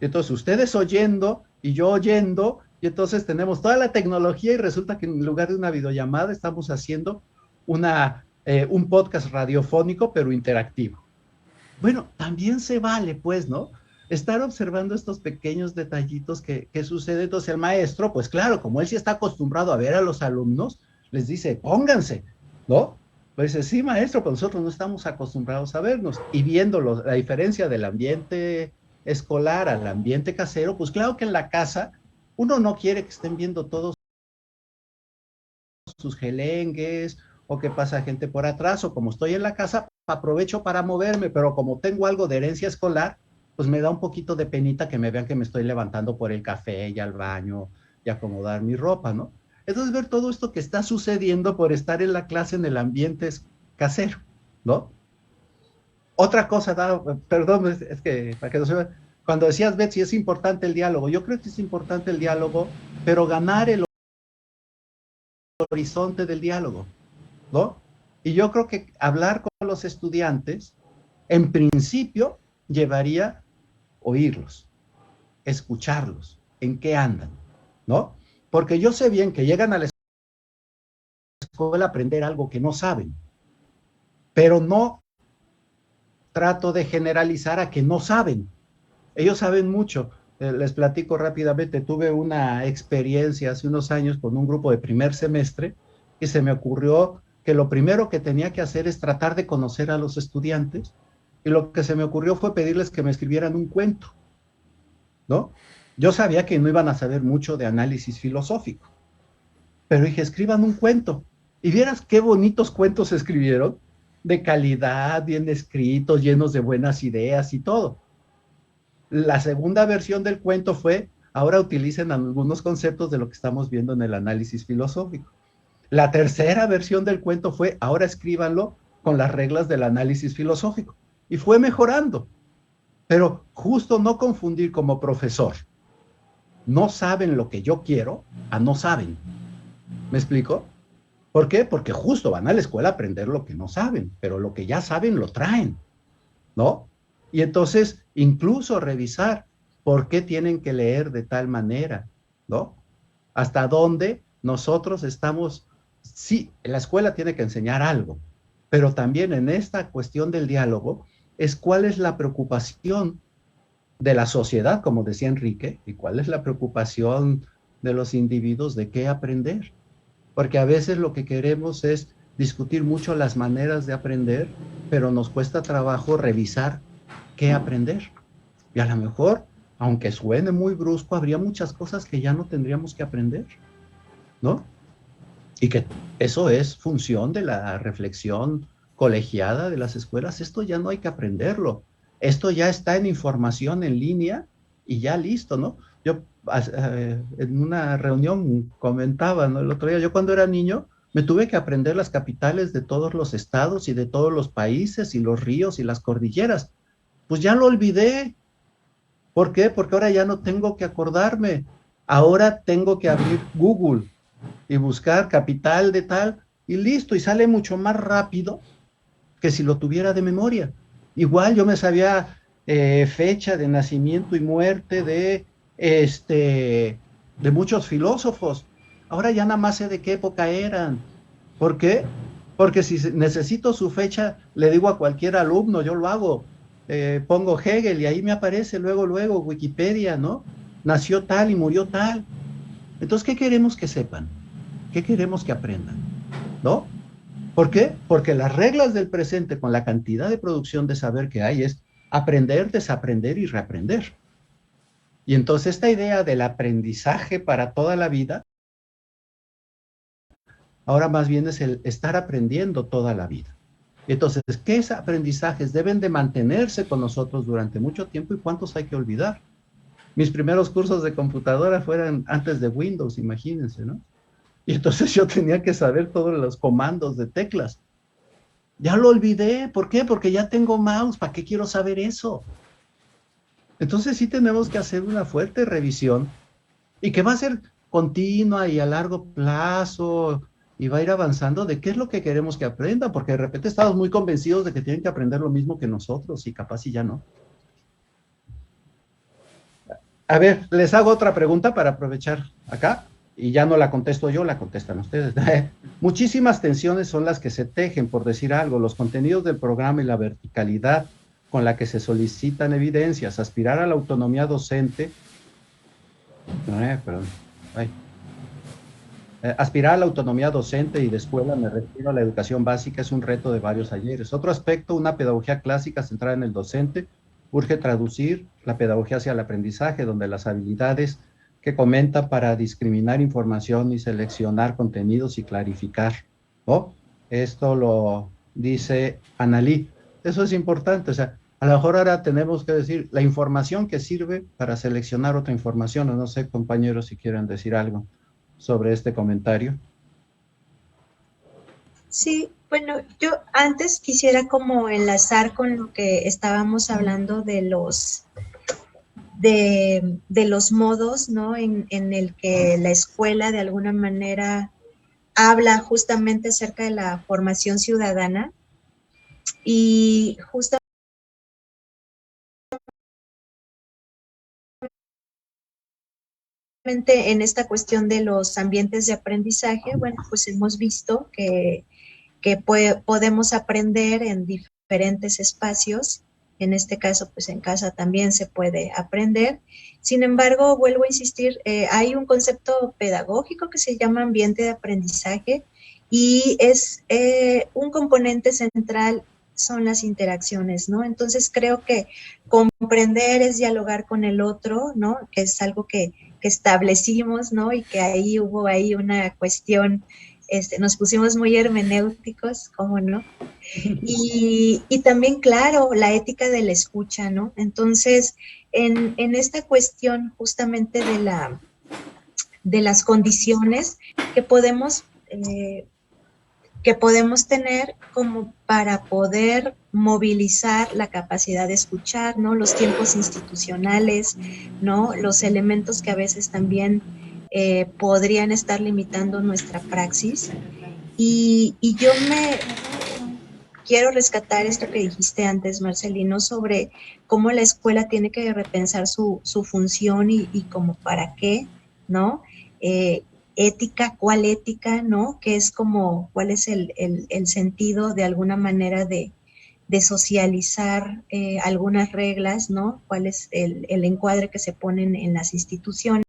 Entonces ustedes oyendo y yo oyendo Y entonces tenemos toda la tecnología y resulta que en lugar de una videollamada estamos haciendo un podcast radiofónico, pero interactivo. Bueno, también se vale, pues, ¿no? Estar observando estos pequeños detallitos que suceden. Entonces el maestro, pues claro, como él sí está acostumbrado a ver a los alumnos, les dice, pónganse, ¿no? Pues dice, sí, maestro, pero nosotros no estamos acostumbrados a vernos. Y viendo la diferencia del ambiente escolar al ambiente casero, pues claro que en la casa uno no quiere que estén viendo todos sus gelengues o que pasa gente por atrás, o como estoy en la casa, aprovecho para moverme, pero como tengo algo de herencia escolar, pues me da un poquito de penita que me vean que me estoy levantando por el café y al baño y acomodar mi ropa, ¿no? Entonces ver todo esto que está sucediendo por estar en la clase en el ambiente casero, ¿no? Otra cosa, perdón, es que para que no se vea, cuando decías, Betsy, es importante el diálogo, yo creo que es importante el diálogo, pero ganar el horizonte del diálogo, ¿no? Y yo creo que hablar con los estudiantes, en principio, llevaría oírlos, escucharlos, en qué andan, ¿no? Porque yo sé bien que llegan a la escuela a aprender algo que no saben, pero no trato de generalizar a que no saben. Ellos saben mucho. Les platico rápidamente, tuve una experiencia hace unos años con un grupo de primer semestre y se me ocurrió que lo primero que tenía que hacer es tratar de conocer a los estudiantes y lo que se me ocurrió fue pedirles que me escribieran un cuento, ¿no? Yo sabía que no iban a saber mucho de análisis filosófico, pero dije, escriban un cuento. Y vieras qué bonitos cuentos escribieron, de calidad, bien escritos, llenos de buenas ideas y todo. La segunda versión del cuento fue, ahora utilicen algunos conceptos de lo que estamos viendo en el análisis filosófico. La tercera versión del cuento fue, ahora escríbanlo con las reglas del análisis filosófico. Y fue mejorando. Pero justo no confundir como profesor, no saben lo que yo quiero, a no saben. ¿Me explico? ¿Por qué? Porque justo van a la escuela a aprender lo que no saben, pero lo que ya saben lo traen, ¿no? Y entonces, incluso revisar por qué tienen que leer de tal manera, ¿no? Hasta dónde nosotros estamos, sí, la escuela tiene que enseñar algo, pero también en esta cuestión del diálogo es cuál es la preocupación de la sociedad, como decía Enrique, y cuál es la preocupación de los individuos de qué aprender. Porque a veces lo que queremos es discutir mucho las maneras de aprender, pero nos cuesta trabajo revisar qué aprender. Y a lo mejor, aunque suene muy brusco, habría muchas cosas que ya no tendríamos que aprender, ¿no? Y que eso es función de la reflexión colegiada de las escuelas. Esto ya no hay que aprenderlo. Esto ya está en información en línea y ya listo, ¿no? Yo en una reunión comentaba, ¿no? El otro día, yo cuando era niño me tuve que aprender las capitales de todos los estados y de todos los países y los ríos y las cordilleras. Pues ya lo olvidé. ¿Por qué? Porque ahora ya no tengo que acordarme. Ahora tengo que abrir Google y buscar capital de tal y listo, y sale mucho más rápido que si lo tuviera de memoria. Igual yo me sabía fecha de nacimiento y muerte de muchos filósofos. Ahora ya nada más sé de qué época eran. ¿Por qué? Porque si necesito su fecha, le digo a cualquier alumno, yo lo hago. Pongo Hegel y ahí me aparece luego Wikipedia, ¿no? Nació tal y murió tal. Entonces, ¿qué queremos que sepan? ¿Qué queremos que aprendan? ¿No? ¿Por qué? Porque las reglas del presente con la cantidad de producción de saber que hay es aprender, desaprender y reaprender. Y entonces esta idea del aprendizaje para toda la vida, ahora más bien es el estar aprendiendo toda la vida. Entonces, ¿qué aprendizajes deben de mantenerse con nosotros durante mucho tiempo y cuántos hay que olvidar? Mis primeros cursos de computadora fueron antes de Windows, imagínense, ¿no? Y entonces yo tenía que saber todos los comandos de teclas. Ya lo olvidé. ¿Por qué? Porque ya tengo mouse. ¿Para qué quiero saber eso? Entonces sí tenemos que hacer una fuerte revisión y que va a ser continua y a largo plazo y va a ir avanzando de qué es lo que queremos que aprenda, porque de repente estamos muy convencidos de que tienen que aprender lo mismo que nosotros y capaz y ya no. A ver, les hago otra pregunta para aprovechar acá, y ya no la contesto yo, la contestan ustedes. Muchísimas tensiones son las que se tejen, por decir algo, los contenidos del programa y la verticalidad con la que se solicitan evidencias, aspirar a la autonomía docente, perdón, ay, aspirar a la autonomía docente y de escuela, me refiero a la educación básica, es un reto de varios ayeres. Otro aspecto, una pedagogía clásica centrada en el docente, urge traducir la pedagogía hacia el aprendizaje, donde las habilidades que comenta para discriminar información y seleccionar contenidos y clarificar, ¿no? Esto lo dice Analí. Eso es importante, o sea, a lo mejor ahora tenemos que decir la información que sirve para seleccionar otra información, o no sé, compañeros, si quieren decir algo sobre este comentario. Sí, bueno, yo antes quisiera como enlazar con lo que estábamos hablando de los modos, ¿no? En el que la escuela de alguna manera habla justamente acerca de la formación ciudadana y justamente en esta cuestión de los ambientes de aprendizaje, bueno, pues hemos visto que podemos aprender en diferentes espacios. En este caso, pues en casa también se puede aprender. Sin embargo, vuelvo a insistir, hay un concepto pedagógico que se llama ambiente de aprendizaje y es un componente central son las interacciones, ¿no? Entonces creo que comprender es dialogar con el otro, ¿no? Que es algo que establecimos, ¿no? Y que ahí hubo ahí una cuestión, nos pusimos muy hermenéuticos, ¿cómo no? Y también, claro, la ética de la escucha, ¿no? Entonces, en esta cuestión justamente de las condiciones que podemos tener como para poder movilizar la capacidad de escuchar, ¿no? Los tiempos institucionales, ¿no? Los elementos que a veces también podrían estar limitando nuestra praxis. Y yo quiero rescatar esto que dijiste antes, Marcelino, sobre cómo la escuela tiene que repensar su función y como para qué, ¿no? Ética, ¿cuál ética, no? Que es como, ¿cuál es el sentido de alguna manera de socializar algunas reglas, ¿no? ¿Cuál es el encuadre que se ponen en las instituciones?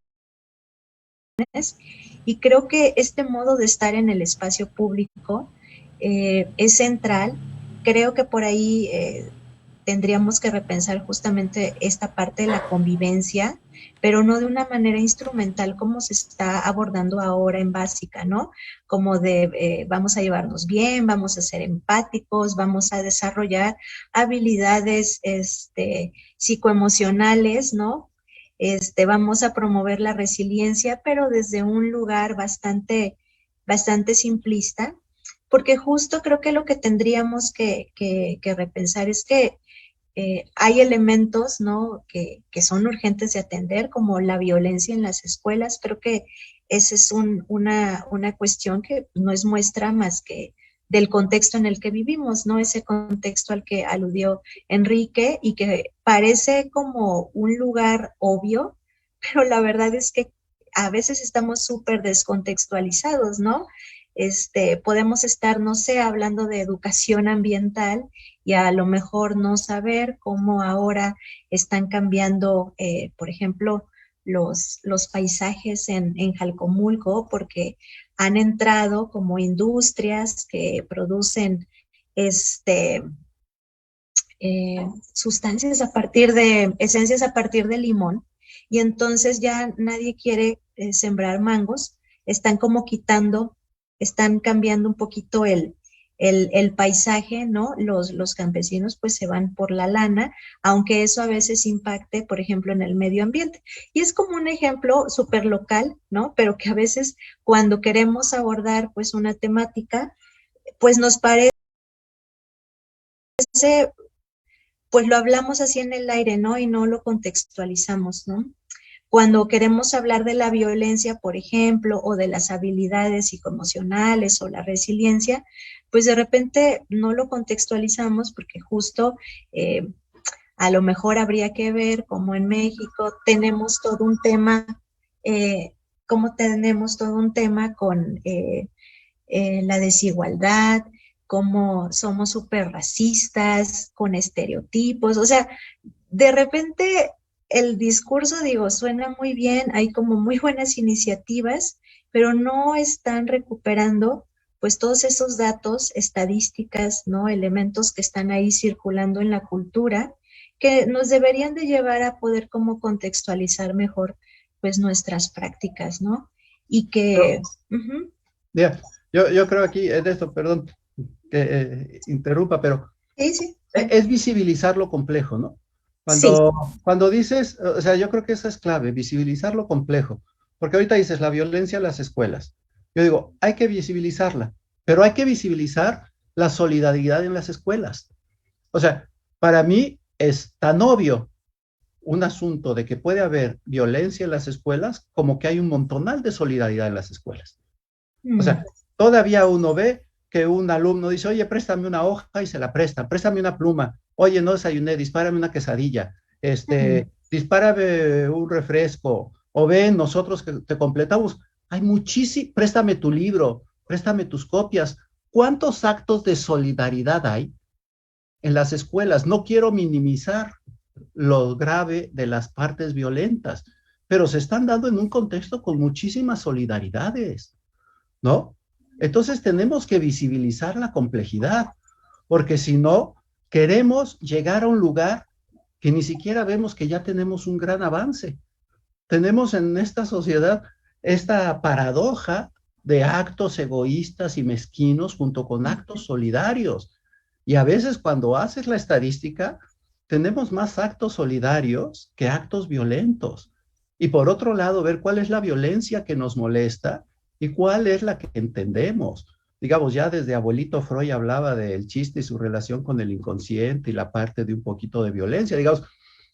Y creo que este modo de estar en el espacio público es central. Creo que por ahí tendríamos que repensar justamente esta parte de la convivencia, pero no de una manera instrumental como se está abordando ahora en básica, ¿no? Como de vamos a llevarnos bien, vamos a ser empáticos, vamos a desarrollar habilidades psicoemocionales, ¿no? Vamos a promover la resiliencia, pero desde un lugar bastante simplista, porque justo creo que lo que tendríamos que repensar es que hay elementos, ¿no? que son urgentes de atender, como la violencia en las escuelas. Creo que esa es una cuestión que no es muestra más que del contexto en el que vivimos, ¿no? Ese contexto al que aludió Enrique y que parece como un lugar obvio, pero la verdad es que a veces estamos súper descontextualizados, ¿no? Podemos estar, no sé, hablando de educación ambiental y a lo mejor no saber cómo ahora están cambiando, por ejemplo, los paisajes en Jalcomulco, porque han entrado como industrias que producen sustancias esencias a partir de limón, y entonces ya nadie quiere sembrar mangos, están como están cambiando un poquito el paisaje, ¿no? Los campesinos pues se van por la lana, aunque eso a veces impacte, por ejemplo, en el medio ambiente. Y es como un ejemplo súper local, ¿no? Pero que a veces cuando queremos abordar pues una temática, pues nos parece, pues lo hablamos así en el aire, ¿no? Y no lo contextualizamos, ¿no? Cuando queremos hablar de la violencia, por ejemplo, o de las habilidades psicoemocionales o la resiliencia, pues de repente no lo contextualizamos porque justo A lo mejor habría que ver cómo en México tenemos todo un tema, con la desigualdad, cómo somos súper racistas, con estereotipos. O sea, de repente el discurso, digo, suena muy bien, hay como muy buenas iniciativas, pero no están recuperando pues todos esos datos, estadísticas, ¿no? Elementos que están ahí circulando en la cultura, que nos deberían de llevar a poder como contextualizar mejor pues nuestras prácticas, ¿no? Y que... Uh-huh. Mira, yo creo aquí en esto, perdón que interrumpa, pero Sí, sí. es visibilizar lo complejo, ¿no? Sí. Cuando dices, o sea, yo creo que eso es clave, visibilizar lo complejo, porque ahorita dices la violencia en las escuelas. Yo digo, hay que visibilizarla, pero hay que visibilizar la solidaridad en las escuelas. O sea, para mí es tan obvio un asunto de que puede haber violencia en las escuelas como que hay un montonal de solidaridad en las escuelas. O sea, todavía uno ve que un alumno dice, oye, préstame una hoja y se la presta, préstame una pluma, oye, no desayuné, dispárame una quesadilla, dispárame un refresco, o ven, nosotros que te completamos. Hay muchísimo, préstame tu libro, préstame tus copias. ¿Cuántos actos de solidaridad hay en las escuelas? No quiero minimizar lo grave de las partes violentas, pero se están dando en un contexto con muchísimas solidaridades, ¿no? Entonces tenemos que visibilizar la complejidad, porque si no, queremos llegar a un lugar que ni siquiera vemos que ya tenemos un gran avance. Tenemos en esta sociedad esta paradoja de actos egoístas y mezquinos junto con actos solidarios. Y a veces cuando haces la estadística, tenemos más actos solidarios que actos violentos. Y por otro lado, ver cuál es la violencia que nos molesta y cuál es la que entendemos. Digamos, ya desde abuelito Freud hablaba del chiste y su relación con el inconsciente y la parte de un poquito de violencia. Digamos,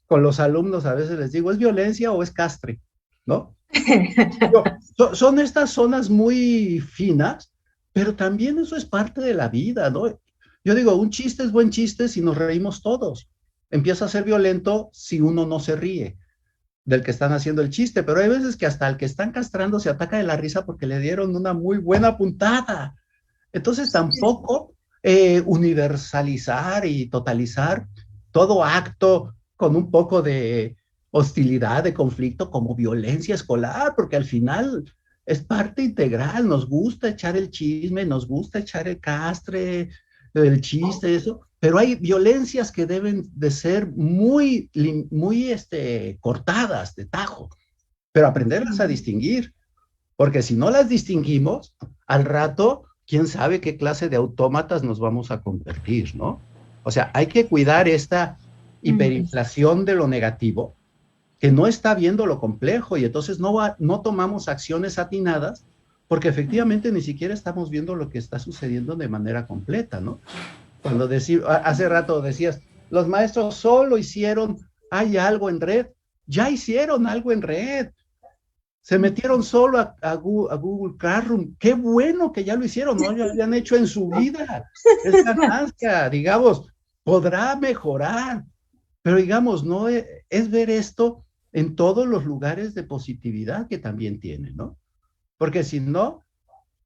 con los alumnos a veces les digo, ¿es violencia o es castre? ¿No? Son estas zonas muy finas, pero también eso es parte de la vida, ¿no? Yo digo, un chiste es buen chiste si nos reímos todos. Empieza a ser violento si uno no se ríe del que están haciendo el chiste, pero hay veces que hasta el que están castrando se ataca de la risa porque le dieron una muy buena puntada. Entonces tampoco universalizar y totalizar todo acto con un poco de hostilidad, de conflicto, como violencia escolar, porque al final es parte integral, nos gusta echar el chisme, nos gusta echar el castre, el chiste, eso, pero hay violencias que deben de ser muy cortadas de tajo, pero aprenderlas a distinguir, porque si no las distinguimos, al rato, quién sabe qué clase de autómatas nos vamos a convertir, ¿no? O sea, hay que cuidar esta hiperinflación de lo negativo, que no está viendo lo complejo, y entonces no tomamos acciones atinadas, porque efectivamente ni siquiera estamos viendo lo que está sucediendo de manera completa, ¿no? Cuando hace rato decías, los maestros solo hicieron, hay algo en red, ya hicieron algo en red, se metieron solo a Google Classroom, qué bueno que ya lo hicieron, no lo habían hecho en su vida, es ganancia, digamos, podrá mejorar, pero digamos, no es ver esto en todos los lugares de positividad que también tiene, ¿no? Porque si no,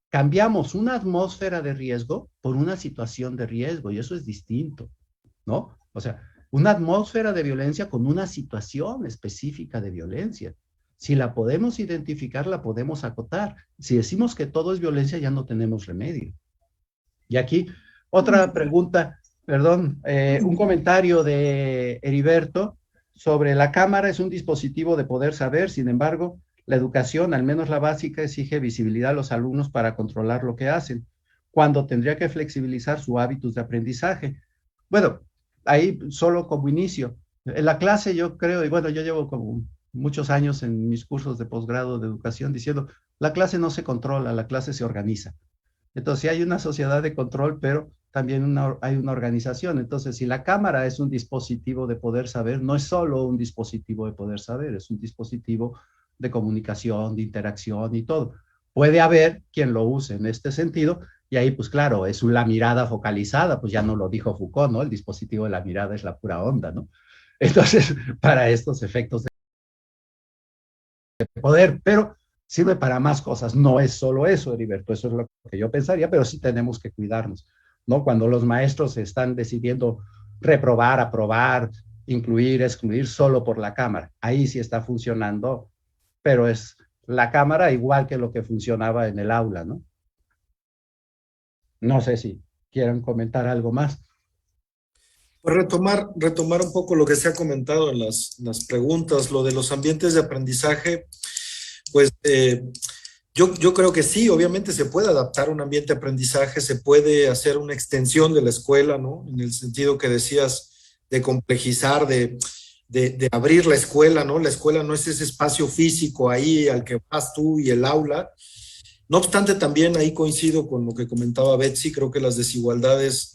cambiamos una atmósfera de riesgo por una situación de riesgo, y eso es distinto, ¿no? O sea, una atmósfera de violencia con una situación específica de violencia. Si la podemos identificar, la podemos acotar. Si decimos que todo es violencia, ya no tenemos remedio. Y aquí, otra pregunta, perdón, un comentario de Heriberto sobre la cámara es un dispositivo de poder saber, sin embargo, la educación, al menos la básica, exige visibilidad a los alumnos para controlar lo que hacen, cuando tendría que flexibilizar sus hábitos de aprendizaje. Bueno, ahí solo como inicio. En la clase yo creo, y bueno, yo llevo como muchos años en mis cursos de posgrado de educación diciendo, la clase no se controla, la clase se organiza. Entonces sí hay una sociedad de control, pero también hay una organización. Entonces, si la cámara es un dispositivo de poder saber, no es solo un dispositivo de poder saber, es un dispositivo de comunicación, de interacción y todo. Puede haber quien lo use en este sentido, y ahí, pues claro, es la mirada focalizada, pues ya no lo dijo Foucault, ¿no? El dispositivo de la mirada es la pura onda, ¿no? Entonces, para estos efectos de poder, pero sirve para más cosas. No es solo eso, Heriberto, eso es lo que yo pensaría, pero sí tenemos que cuidarnos, ¿no? Cuando los maestros están decidiendo reprobar, aprobar, incluir, excluir solo por la cámara, ahí sí está funcionando, pero es la cámara igual que lo que funcionaba en el aula, ¿no? No sé si quieren comentar algo más. Pues retomar un poco lo que se ha comentado en las preguntas, lo de los ambientes de aprendizaje, pues yo creo que sí, obviamente se puede adaptar un ambiente de aprendizaje, se puede hacer una extensión de la escuela, ¿no? En el sentido que decías de complejizar, de abrir la escuela, ¿no? La escuela no es ese espacio físico ahí al que vas tú y el aula. No obstante, también ahí coincido con lo que comentaba Betsy, creo que las desigualdades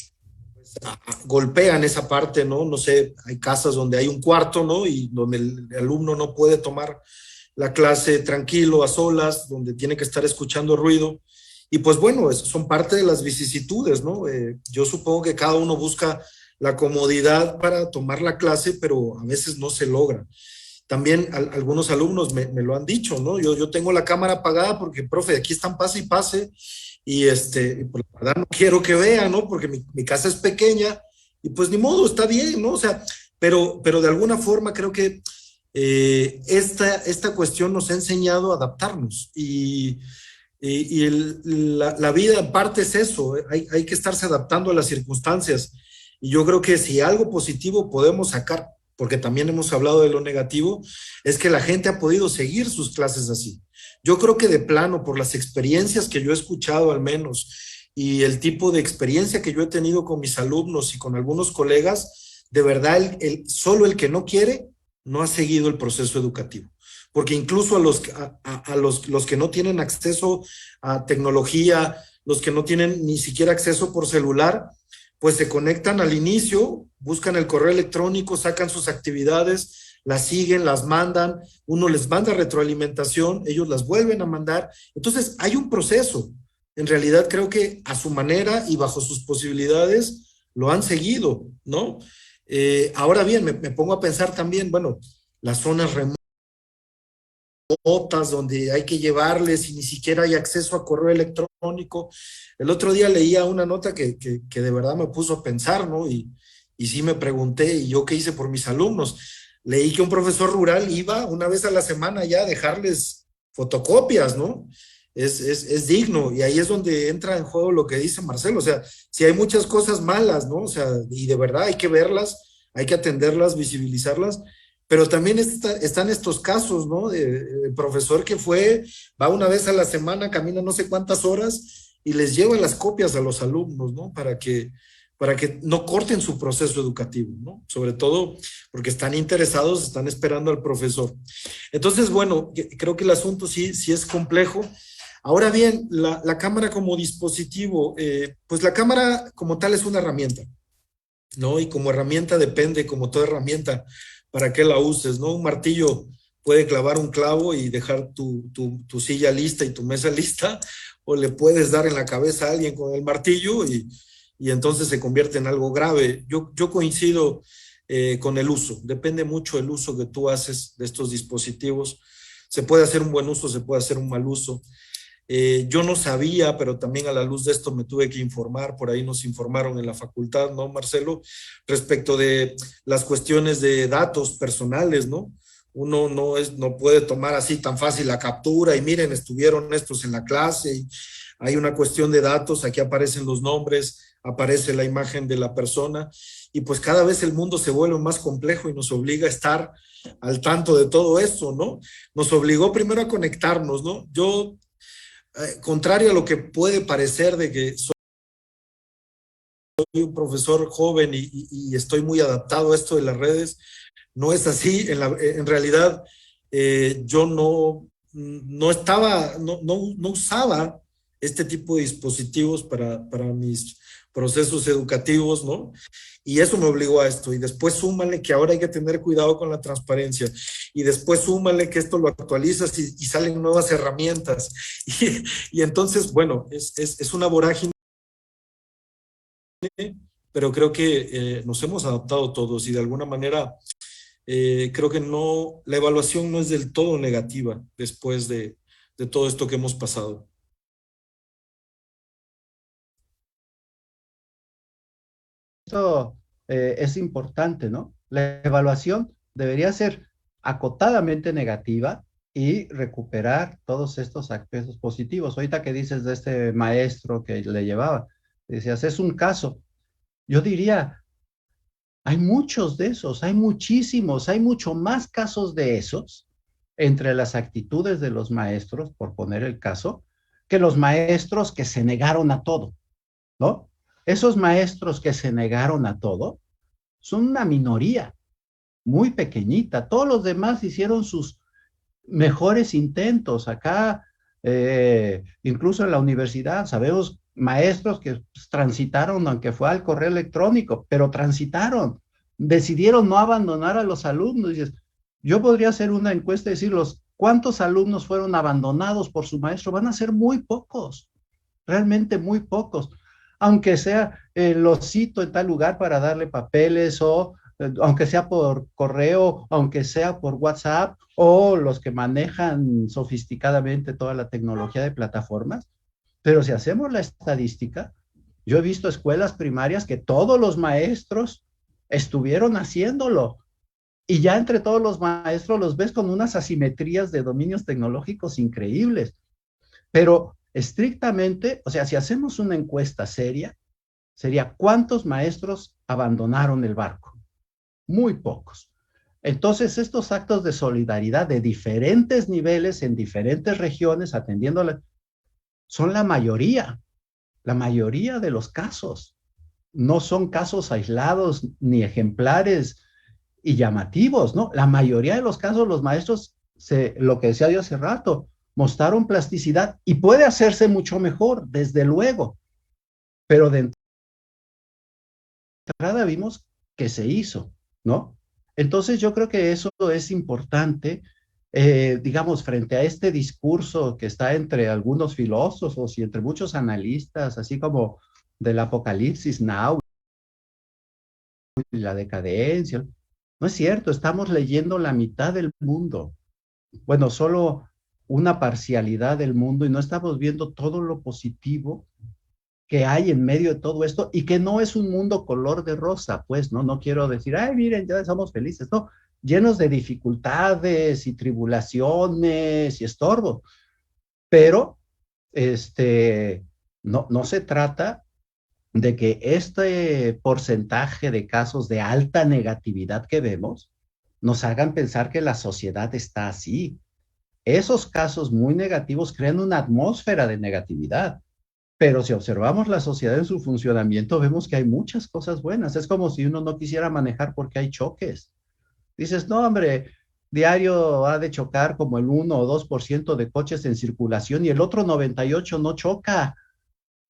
golpean esa parte, ¿no? No sé, hay casas donde hay un cuarto, ¿no? Y donde el alumno no puede tomar la clase tranquilo, a solas, donde tiene que estar escuchando ruido. Y pues bueno, son parte de las vicisitudes, ¿no? Yo supongo que cada uno busca la comodidad para tomar la clase, pero a veces no se logra. También algunos alumnos me lo han dicho, ¿no? Yo tengo la cámara apagada porque, profe, aquí están pase y pase, y pues la verdad no quiero que vean, ¿no? Porque mi casa es pequeña, y pues ni modo, está bien, ¿no? O sea, pero de alguna forma creo que esta cuestión nos ha enseñado a adaptarnos, la vida en parte es eso, hay que estarse adaptando a las circunstancias, y yo creo que si algo positivo podemos sacar, porque también hemos hablado de lo negativo, es que la gente ha podido seguir sus clases así. Yo creo que de plano, por las experiencias que yo he escuchado al menos, y el tipo de experiencia que yo he tenido con mis alumnos y con algunos colegas, de verdad, solo el que no quiere, no ha seguido el proceso educativo. Porque incluso los que no tienen acceso a tecnología, los que no tienen ni siquiera acceso por celular, pues se conectan al inicio, buscan el correo electrónico, sacan sus actividades, las siguen, las mandan, uno les manda retroalimentación, ellos las vuelven a mandar. Entonces hay un proceso. En realidad creo que a su manera y bajo sus posibilidades lo han seguido, ¿no? Ahora bien, me pongo a pensar también, bueno, las zonas remotas donde hay que llevarles y ni siquiera hay acceso a correo electrónico. El otro día leía una nota que de verdad me puso a pensar, ¿no? Y sí me pregunté, ¿y yo qué hice por mis alumnos? Leí que un profesor rural iba una vez a la semana ya a dejarles fotocopias, ¿no? Es digno, y ahí es donde entra en juego lo que dice Marcelo, o sea, si hay muchas cosas malas, ¿no? O sea, y de verdad hay que verlas, hay que atenderlas, visibilizarlas, pero también están estos casos, ¿no? El profesor que va una vez a la semana, camina no sé cuántas horas y les lleva las copias a los alumnos, ¿no? Para que no corten su proceso educativo, ¿no? Sobre todo porque están interesados, están esperando al profesor. Entonces, bueno, creo que el asunto sí es complejo. Ahora bien, la cámara como dispositivo, pues la cámara como tal es una herramienta, ¿no? Y como herramienta depende, como toda herramienta, para qué la uses, ¿no? Un martillo puede clavar un clavo y dejar tu silla lista y tu mesa lista, o le puedes dar en la cabeza a alguien con el martillo y entonces se convierte en algo grave. Yo coincido con el uso, depende mucho el uso que tú haces de estos dispositivos. Se puede hacer un buen uso, se puede hacer un mal uso. Yo no sabía, pero también a la luz de esto me tuve que informar, por ahí nos informaron en la facultad, ¿no, Marcelo? Respecto de las cuestiones de datos personales, ¿no? Uno no puede tomar así tan fácil la captura y miren, estuvieron estos en la clase y hay una cuestión de datos, aquí aparecen los nombres, aparece la imagen de la persona y pues cada vez el mundo se vuelve más complejo y nos obliga a estar al tanto de todo esto, ¿no? Nos obligó primero a conectarnos, ¿no? Yo contrario a lo que puede parecer de que soy un profesor joven y estoy muy adaptado a esto de las redes, no es así. En realidad, yo no usaba este tipo de dispositivos para mis procesos educativos, ¿no? Y eso me obligó a esto. Y después súmale que ahora hay que tener cuidado con la transparencia. Y después súmale que esto lo actualizas y salen nuevas herramientas. Y entonces, bueno, es una vorágine, pero creo que nos hemos adaptado todos y de alguna manera creo que no, la evaluación no es del todo negativa después de todo esto que hemos pasado. Esto es importante, ¿no? La evaluación debería ser acotadamente negativa y recuperar todos estos aspectos positivos. Ahorita que dices de este maestro que le llevaba, decías, es un caso. Yo diría, hay muchos de esos, hay muchísimos, hay mucho más casos de esos entre las actitudes de los maestros, por poner el caso, que los maestros que se negaron a todo, ¿no? Esos maestros que se negaron a todo son una minoría muy pequeñita. Todos los demás hicieron sus mejores intentos. Acá, incluso en la universidad, sabemos maestros que pues, transitaron, aunque fue al correo electrónico, pero transitaron, decidieron no abandonar a los alumnos. Dices, yo podría hacer una encuesta y decirlos, ¿cuántos alumnos fueron abandonados por su maestro? Van a ser muy pocos, realmente muy pocos. Aunque sea, los cito en tal lugar para darle papeles o aunque sea por correo, aunque sea por WhatsApp, o los que manejan sofisticadamente toda la tecnología de plataformas. Pero si hacemos la estadística, yo he visto escuelas primarias que todos los maestros estuvieron haciéndolo. Y ya entre todos los maestros los ves con unas asimetrías de dominios tecnológicos increíbles. Pero estrictamente, o sea, si hacemos una encuesta seria, sería ¿cuántos maestros abandonaron el barco? Muy pocos. Entonces, estos actos de solidaridad de diferentes niveles en diferentes regiones, atendiéndole, son la mayoría de los casos. No son casos aislados ni ejemplares y llamativos, ¿no? La mayoría de los casos, los maestros, lo que decía yo hace rato, mostraron plasticidad y puede hacerse mucho mejor, desde luego, pero de entrada vimos que se hizo, ¿no? Entonces yo creo que eso es importante, digamos, frente a este discurso que está entre algunos filósofos y entre muchos analistas, así como del apocalipsis now y la decadencia. No es cierto, estamos leyendo la mitad del mundo. Bueno, solo una parcialidad del mundo y no estamos viendo todo lo positivo que hay en medio de todo esto y que no es un mundo color de rosa, pues, ¿no? No quiero decir, ay, miren, ya somos felices, no, llenos de dificultades y tribulaciones y estorbo, pero, no se trata de que este porcentaje de casos de alta negatividad que vemos nos hagan pensar que la sociedad está así. Esos casos muy negativos crean una atmósfera de negatividad. Pero si observamos la sociedad en su funcionamiento, vemos que hay muchas cosas buenas. Es como si uno no quisiera manejar porque hay choques. Dices, no, hombre, diario ha de chocar como el 1 o 2% de coches en circulación y el otro 98% no choca.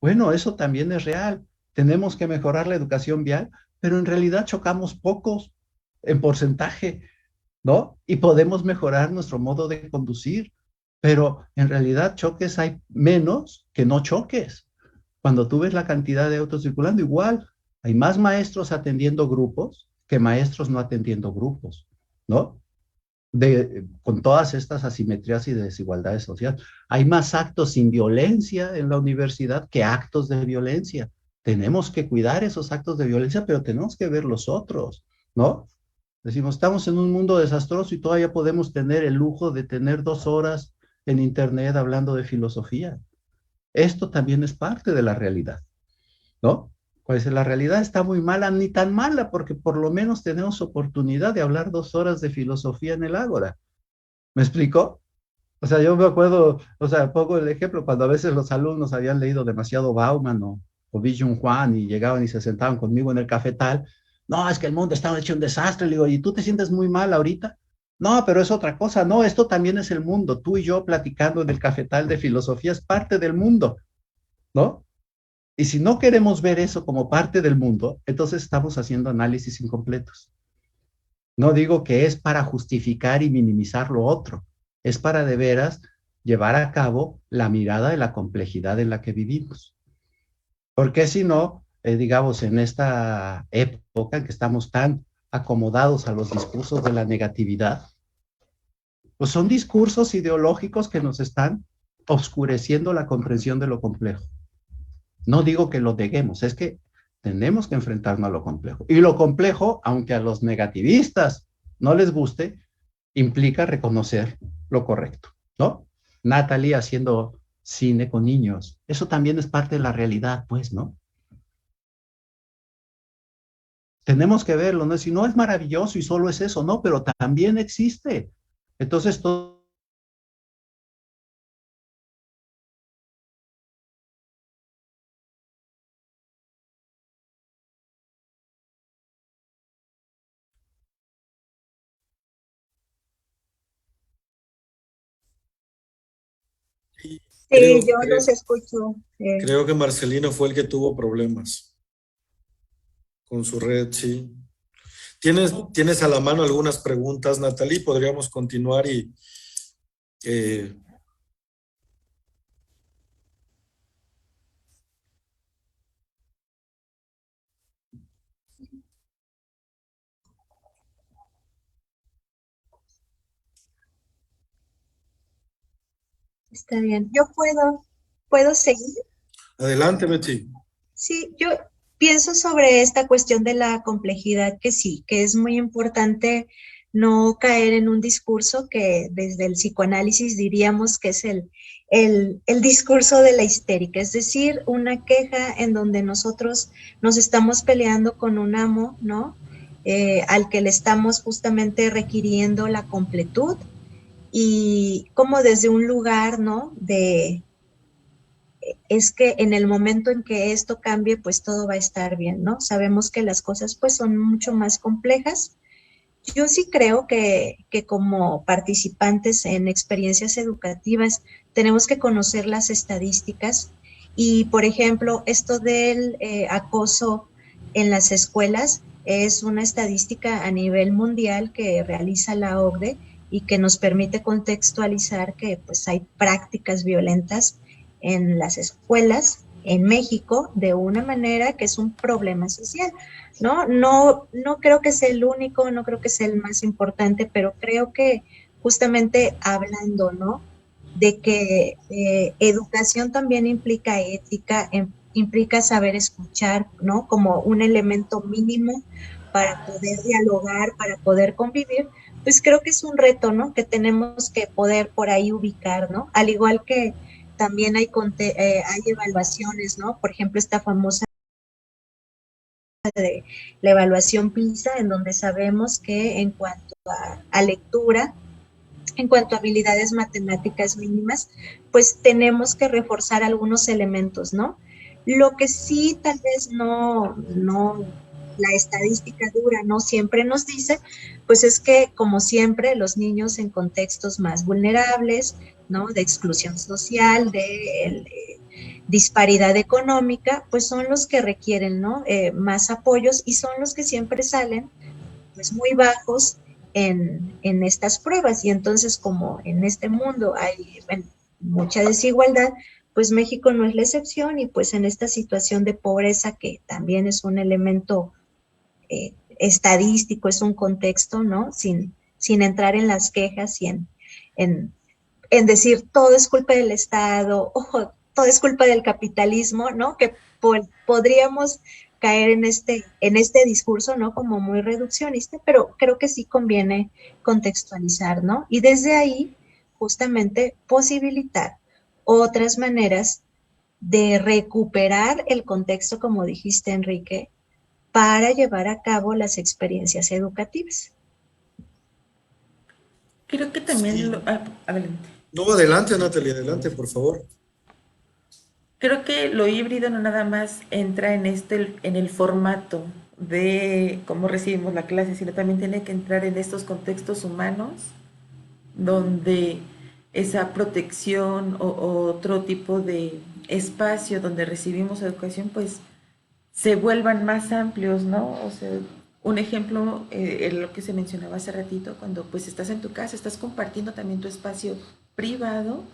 Bueno, eso también es real. Tenemos que mejorar la educación vial, pero en realidad chocamos pocos en porcentaje, ¿no? Y podemos mejorar nuestro modo de conducir, pero en realidad choques hay menos que no choques. Cuando tú ves la cantidad de autos circulando, igual hay más maestros atendiendo grupos que maestros no atendiendo grupos, ¿no? Con todas estas asimetrías y desigualdades sociales. Hay más actos sin violencia en la universidad que actos de violencia. Tenemos que cuidar esos actos de violencia, pero tenemos que ver los otros, ¿no? Decimos, estamos en un mundo desastroso y todavía podemos tener el lujo de tener 2 horas en internet hablando de filosofía. Esto también es parte de la realidad, ¿no? Pues la realidad está muy mala, ni tan mala, porque por lo menos tenemos oportunidad de hablar 2 horas de filosofía en el Ágora. ¿Me explico? O sea, yo me acuerdo, o sea, pongo el ejemplo, cuando a veces los alumnos habían leído demasiado Bauman o Byung Juan y llegaban y se sentaban conmigo en el cafetal, no, es que el mundo está hecho un desastre, le digo, ¿y tú te sientes muy mal ahorita? No, pero es otra cosa, no, esto también es el mundo, tú y yo platicando en el cafetal de filosofía es parte del mundo, ¿no? Y si no queremos ver eso como parte del mundo, entonces estamos haciendo análisis incompletos. No digo que es para justificar y minimizar lo otro, es para de veras llevar a cabo la mirada de la complejidad en la que vivimos. Porque si no, digamos, en esta época en que estamos tan acomodados a los discursos de la negatividad, pues son discursos ideológicos que nos están oscureciendo la comprensión de lo complejo. No digo que lo neguemos, es que tenemos que enfrentarnos a lo complejo. Y lo complejo, aunque a los negativistas no les guste, implica reconocer lo correcto, ¿no? Natalie haciendo cine con niños, eso también es parte de la realidad, pues, ¿no? Tenemos que verlo, ¿no? Si no es maravilloso y solo es eso, ¿no? Pero también existe. Entonces, todo Y Sí, yo los escucho. creo que Marcelino fue el que tuvo problemas con su red, sí. ¿Tienes a la mano algunas preguntas, Natalie? Podríamos continuar y eh, Está bien. Yo puedo seguir. adelante, Betsy. Sí, yo pienso sobre esta cuestión de la complejidad que sí, que es muy importante no caer en un discurso que desde el psicoanálisis diríamos que es el discurso de la histérica, es decir, una queja en donde nosotros nos estamos peleando con un amo, ¿no? Al que le estamos justamente requiriendo la completud y como desde un lugar, ¿no? Es que en el momento en que esto cambie, pues todo va a estar bien, ¿no? Sabemos que las cosas pues son mucho más complejas. Yo sí creo que como participantes en experiencias educativas tenemos que conocer las estadísticas y, por ejemplo, esto del acoso en las escuelas es una estadística a nivel mundial que realiza la OCDE y que nos permite contextualizar que pues hay prácticas violentas en las escuelas en México de una manera que es un problema social. No creo que sea el único, no creo que sea el más importante, pero creo que justamente hablando, ¿no? De que educación también implica ética, implica saber escuchar, ¿no? Como un elemento mínimo para poder dialogar, para poder convivir, pues creo que es un reto, ¿no? Que tenemos que poder por ahí ubicar, ¿no? Al igual que también hay evaluaciones, ¿no? Por ejemplo, esta famosa de la evaluación PISA, en donde sabemos que en cuanto a lectura, en cuanto a habilidades matemáticas mínimas, pues tenemos que reforzar algunos elementos, ¿no? Lo que sí tal vez la estadística dura no siempre nos dice, pues es que como siempre los niños en contextos más vulnerables, ¿no? De exclusión social, de disparidad económica, pues son los que requieren, ¿no? Más apoyos y son los que siempre salen pues muy bajos en estas pruebas. Y entonces, como en este mundo hay mucha desigualdad, pues México no es la excepción y pues en esta situación de pobreza, que también es un elemento estadístico, es un contexto, ¿no? Sin entrar en las quejas y en, en decir todo es culpa del Estado o todo es culpa del capitalismo, ¿no? Que podríamos caer en este discurso, ¿no? Como muy reduccionista, pero creo que sí conviene contextualizar, ¿no? Y desde ahí, justamente, posibilitar otras maneras de recuperar el contexto, como dijiste, Enrique, para llevar a cabo las experiencias educativas. Creo que también Sí. adelante. No, adelante, Natalie, adelante, por favor. Creo que lo híbrido no nada más entra en el formato de cómo recibimos la clase, sino también tiene que entrar en estos contextos humanos donde esa protección o otro tipo de espacio donde recibimos educación, pues se vuelvan más amplios, ¿no? O sea, un ejemplo, lo que se mencionaba hace ratito, cuando pues estás en tu casa, estás compartiendo también tu espacio privado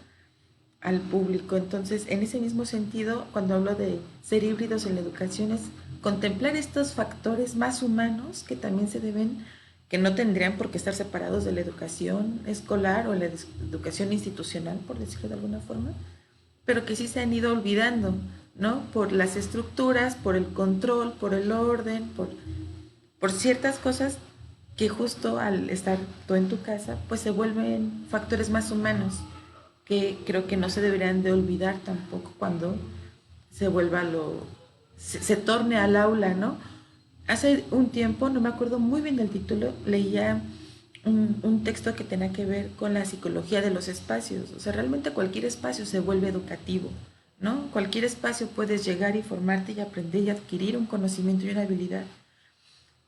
al público. Entonces, en ese mismo sentido, cuando hablo de ser híbridos en la educación, es contemplar estos factores más humanos que también se deben, que no tendrían por qué estar separados de la educación escolar o la educación institucional, por decirlo de alguna forma, pero que sí se han ido olvidando, ¿no? Por las estructuras, por el control, por el orden, por ciertas cosas que justo al estar tú en tu casa, pues se vuelven factores más humanos, que creo que no se deberían de olvidar tampoco cuando se vuelva se torne al aula, ¿no? Hace un tiempo, no me acuerdo muy bien del título, leía un texto que tenía que ver con la psicología de los espacios. O sea, realmente cualquier espacio se vuelve educativo, ¿no? Cualquier espacio puedes llegar y formarte y aprender y adquirir un conocimiento y una habilidad.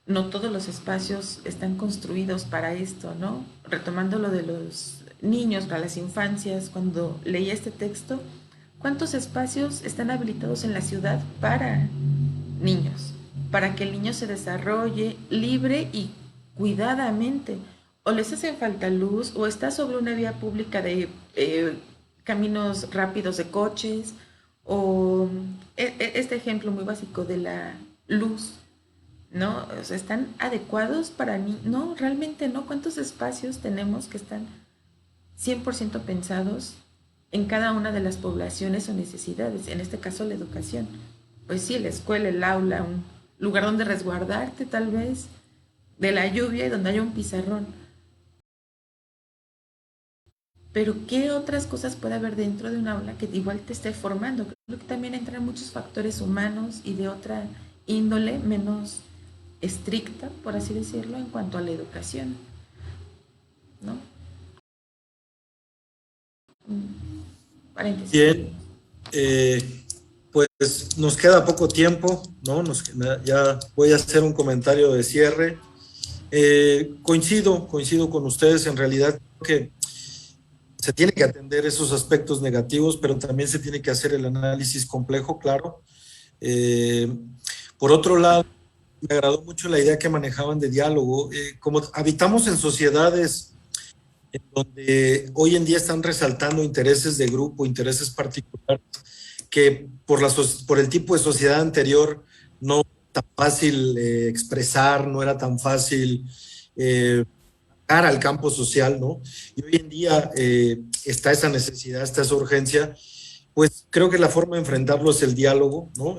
No todos los espacios están construidos para esto, ¿no? Retomando lo de los niños, para las infancias, cuando leí este texto, ¿cuántos espacios están habilitados en la ciudad para niños? Para que el niño se desarrolle libre y cuidadamente. O les hace falta luz, o está sobre una vía pública de caminos rápidos de coches, o este ejemplo muy básico de la luz, ¿no? O sea, ¿están adecuados para mí? No, realmente no. ¿Cuántos espacios tenemos que están 100% pensados en cada una de las poblaciones o necesidades? En este caso, la educación. Pues sí, la escuela, el aula, un lugar donde resguardarte tal vez de la lluvia y donde haya un pizarrón. Pero ¿qué otras cosas puede haber dentro de un aula que igual te esté formando? Creo que también entran muchos factores humanos y de otra índole menos estricta, por así decirlo, en cuanto a la educación, ¿no? Paréntesis. Bien, pues nos queda poco tiempo, ¿no? Ya voy a hacer un comentario de cierre. Coincido con ustedes, en realidad creo que se tiene que atender esos aspectos negativos, pero también se tiene que hacer el análisis complejo, claro. Eh, por otro lado, me agradó mucho la idea que manejaban de diálogo. Como habitamos en sociedades en donde hoy en día están resaltando intereses de grupo, intereses particulares, que por el tipo de sociedad anterior no era tan fácil expresar, no era tan fácil al campo social, ¿no? Y hoy en día está esa necesidad, está esa urgencia, pues creo que la forma de enfrentarlo es el diálogo, ¿no?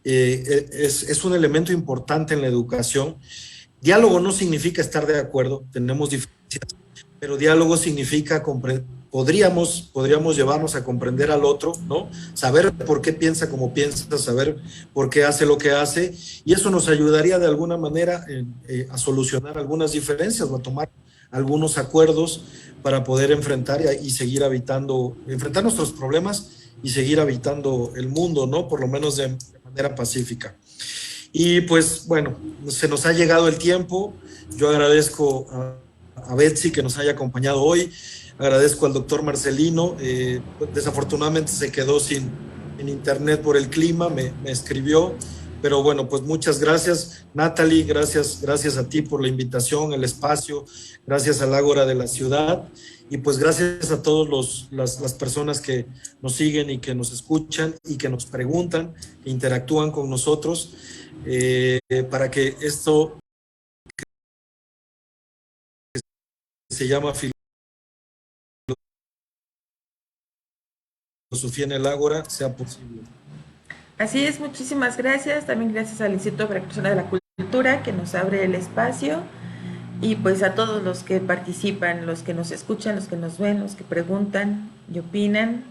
Es un elemento importante en la educación. Diálogo no significa estar de acuerdo, tenemos diferencias, pero diálogo significa podríamos llevarnos a comprender al otro, ¿no? Saber por qué piensa como piensa, saber por qué hace lo que hace, y eso nos ayudaría de alguna manera a solucionar algunas diferencias o a tomar algunos acuerdos para poder enfrentar y seguir enfrentar nuestros problemas y seguir habitando el mundo, ¿no? Por lo menos de manera pacífica. Y pues bueno, se nos ha llegado el tiempo. Yo agradezco a Betsy que nos haya acompañado hoy. Agradezco al doctor Marcelino. Desafortunadamente se quedó en internet por el clima, me escribió. Pero bueno, pues muchas gracias, Natalie. Gracias a ti por la invitación, el espacio. Gracias al Ágora de la Ciudad. Y pues gracias a todas las personas que nos siguen y que nos escuchan y que nos preguntan, que interactúan con nosotros, para que esto que se llama filosofía en el Ágora sea posible. Así es, muchísimas gracias. También gracias al Instituto para la Inclusión de la Cultura que nos abre el espacio. Y pues a todos los que participan, los que nos escuchan, los que nos ven, los que preguntan y opinan.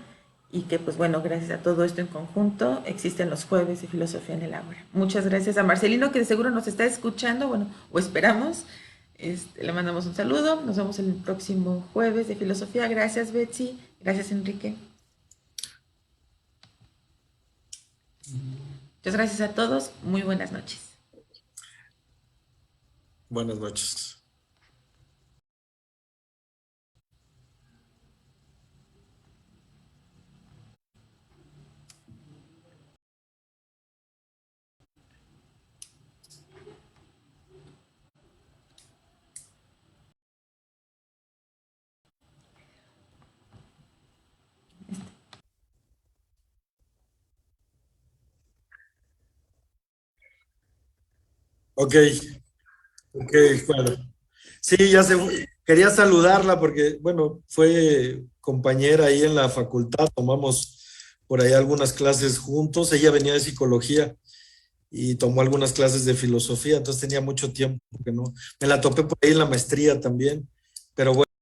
Y que pues bueno, gracias a todo esto en conjunto, existen los jueves de Filosofía en el Ágora. Muchas gracias a Marcelino, que de seguro nos está escuchando, bueno, o esperamos. Le mandamos un saludo. Nos vemos el próximo jueves de Filosofía. Gracias, Betsy. Gracias, Enrique. Muchas gracias a todos. Muy buenas noches. Buenas noches. Ok, ok, bueno. Sí, ya quería saludarla porque, bueno, fue compañera ahí en la facultad, tomamos por ahí algunas clases juntos, ella venía de psicología y tomó algunas clases de filosofía, entonces tenía mucho tiempo que no, me la topé por ahí en la maestría también, pero bueno.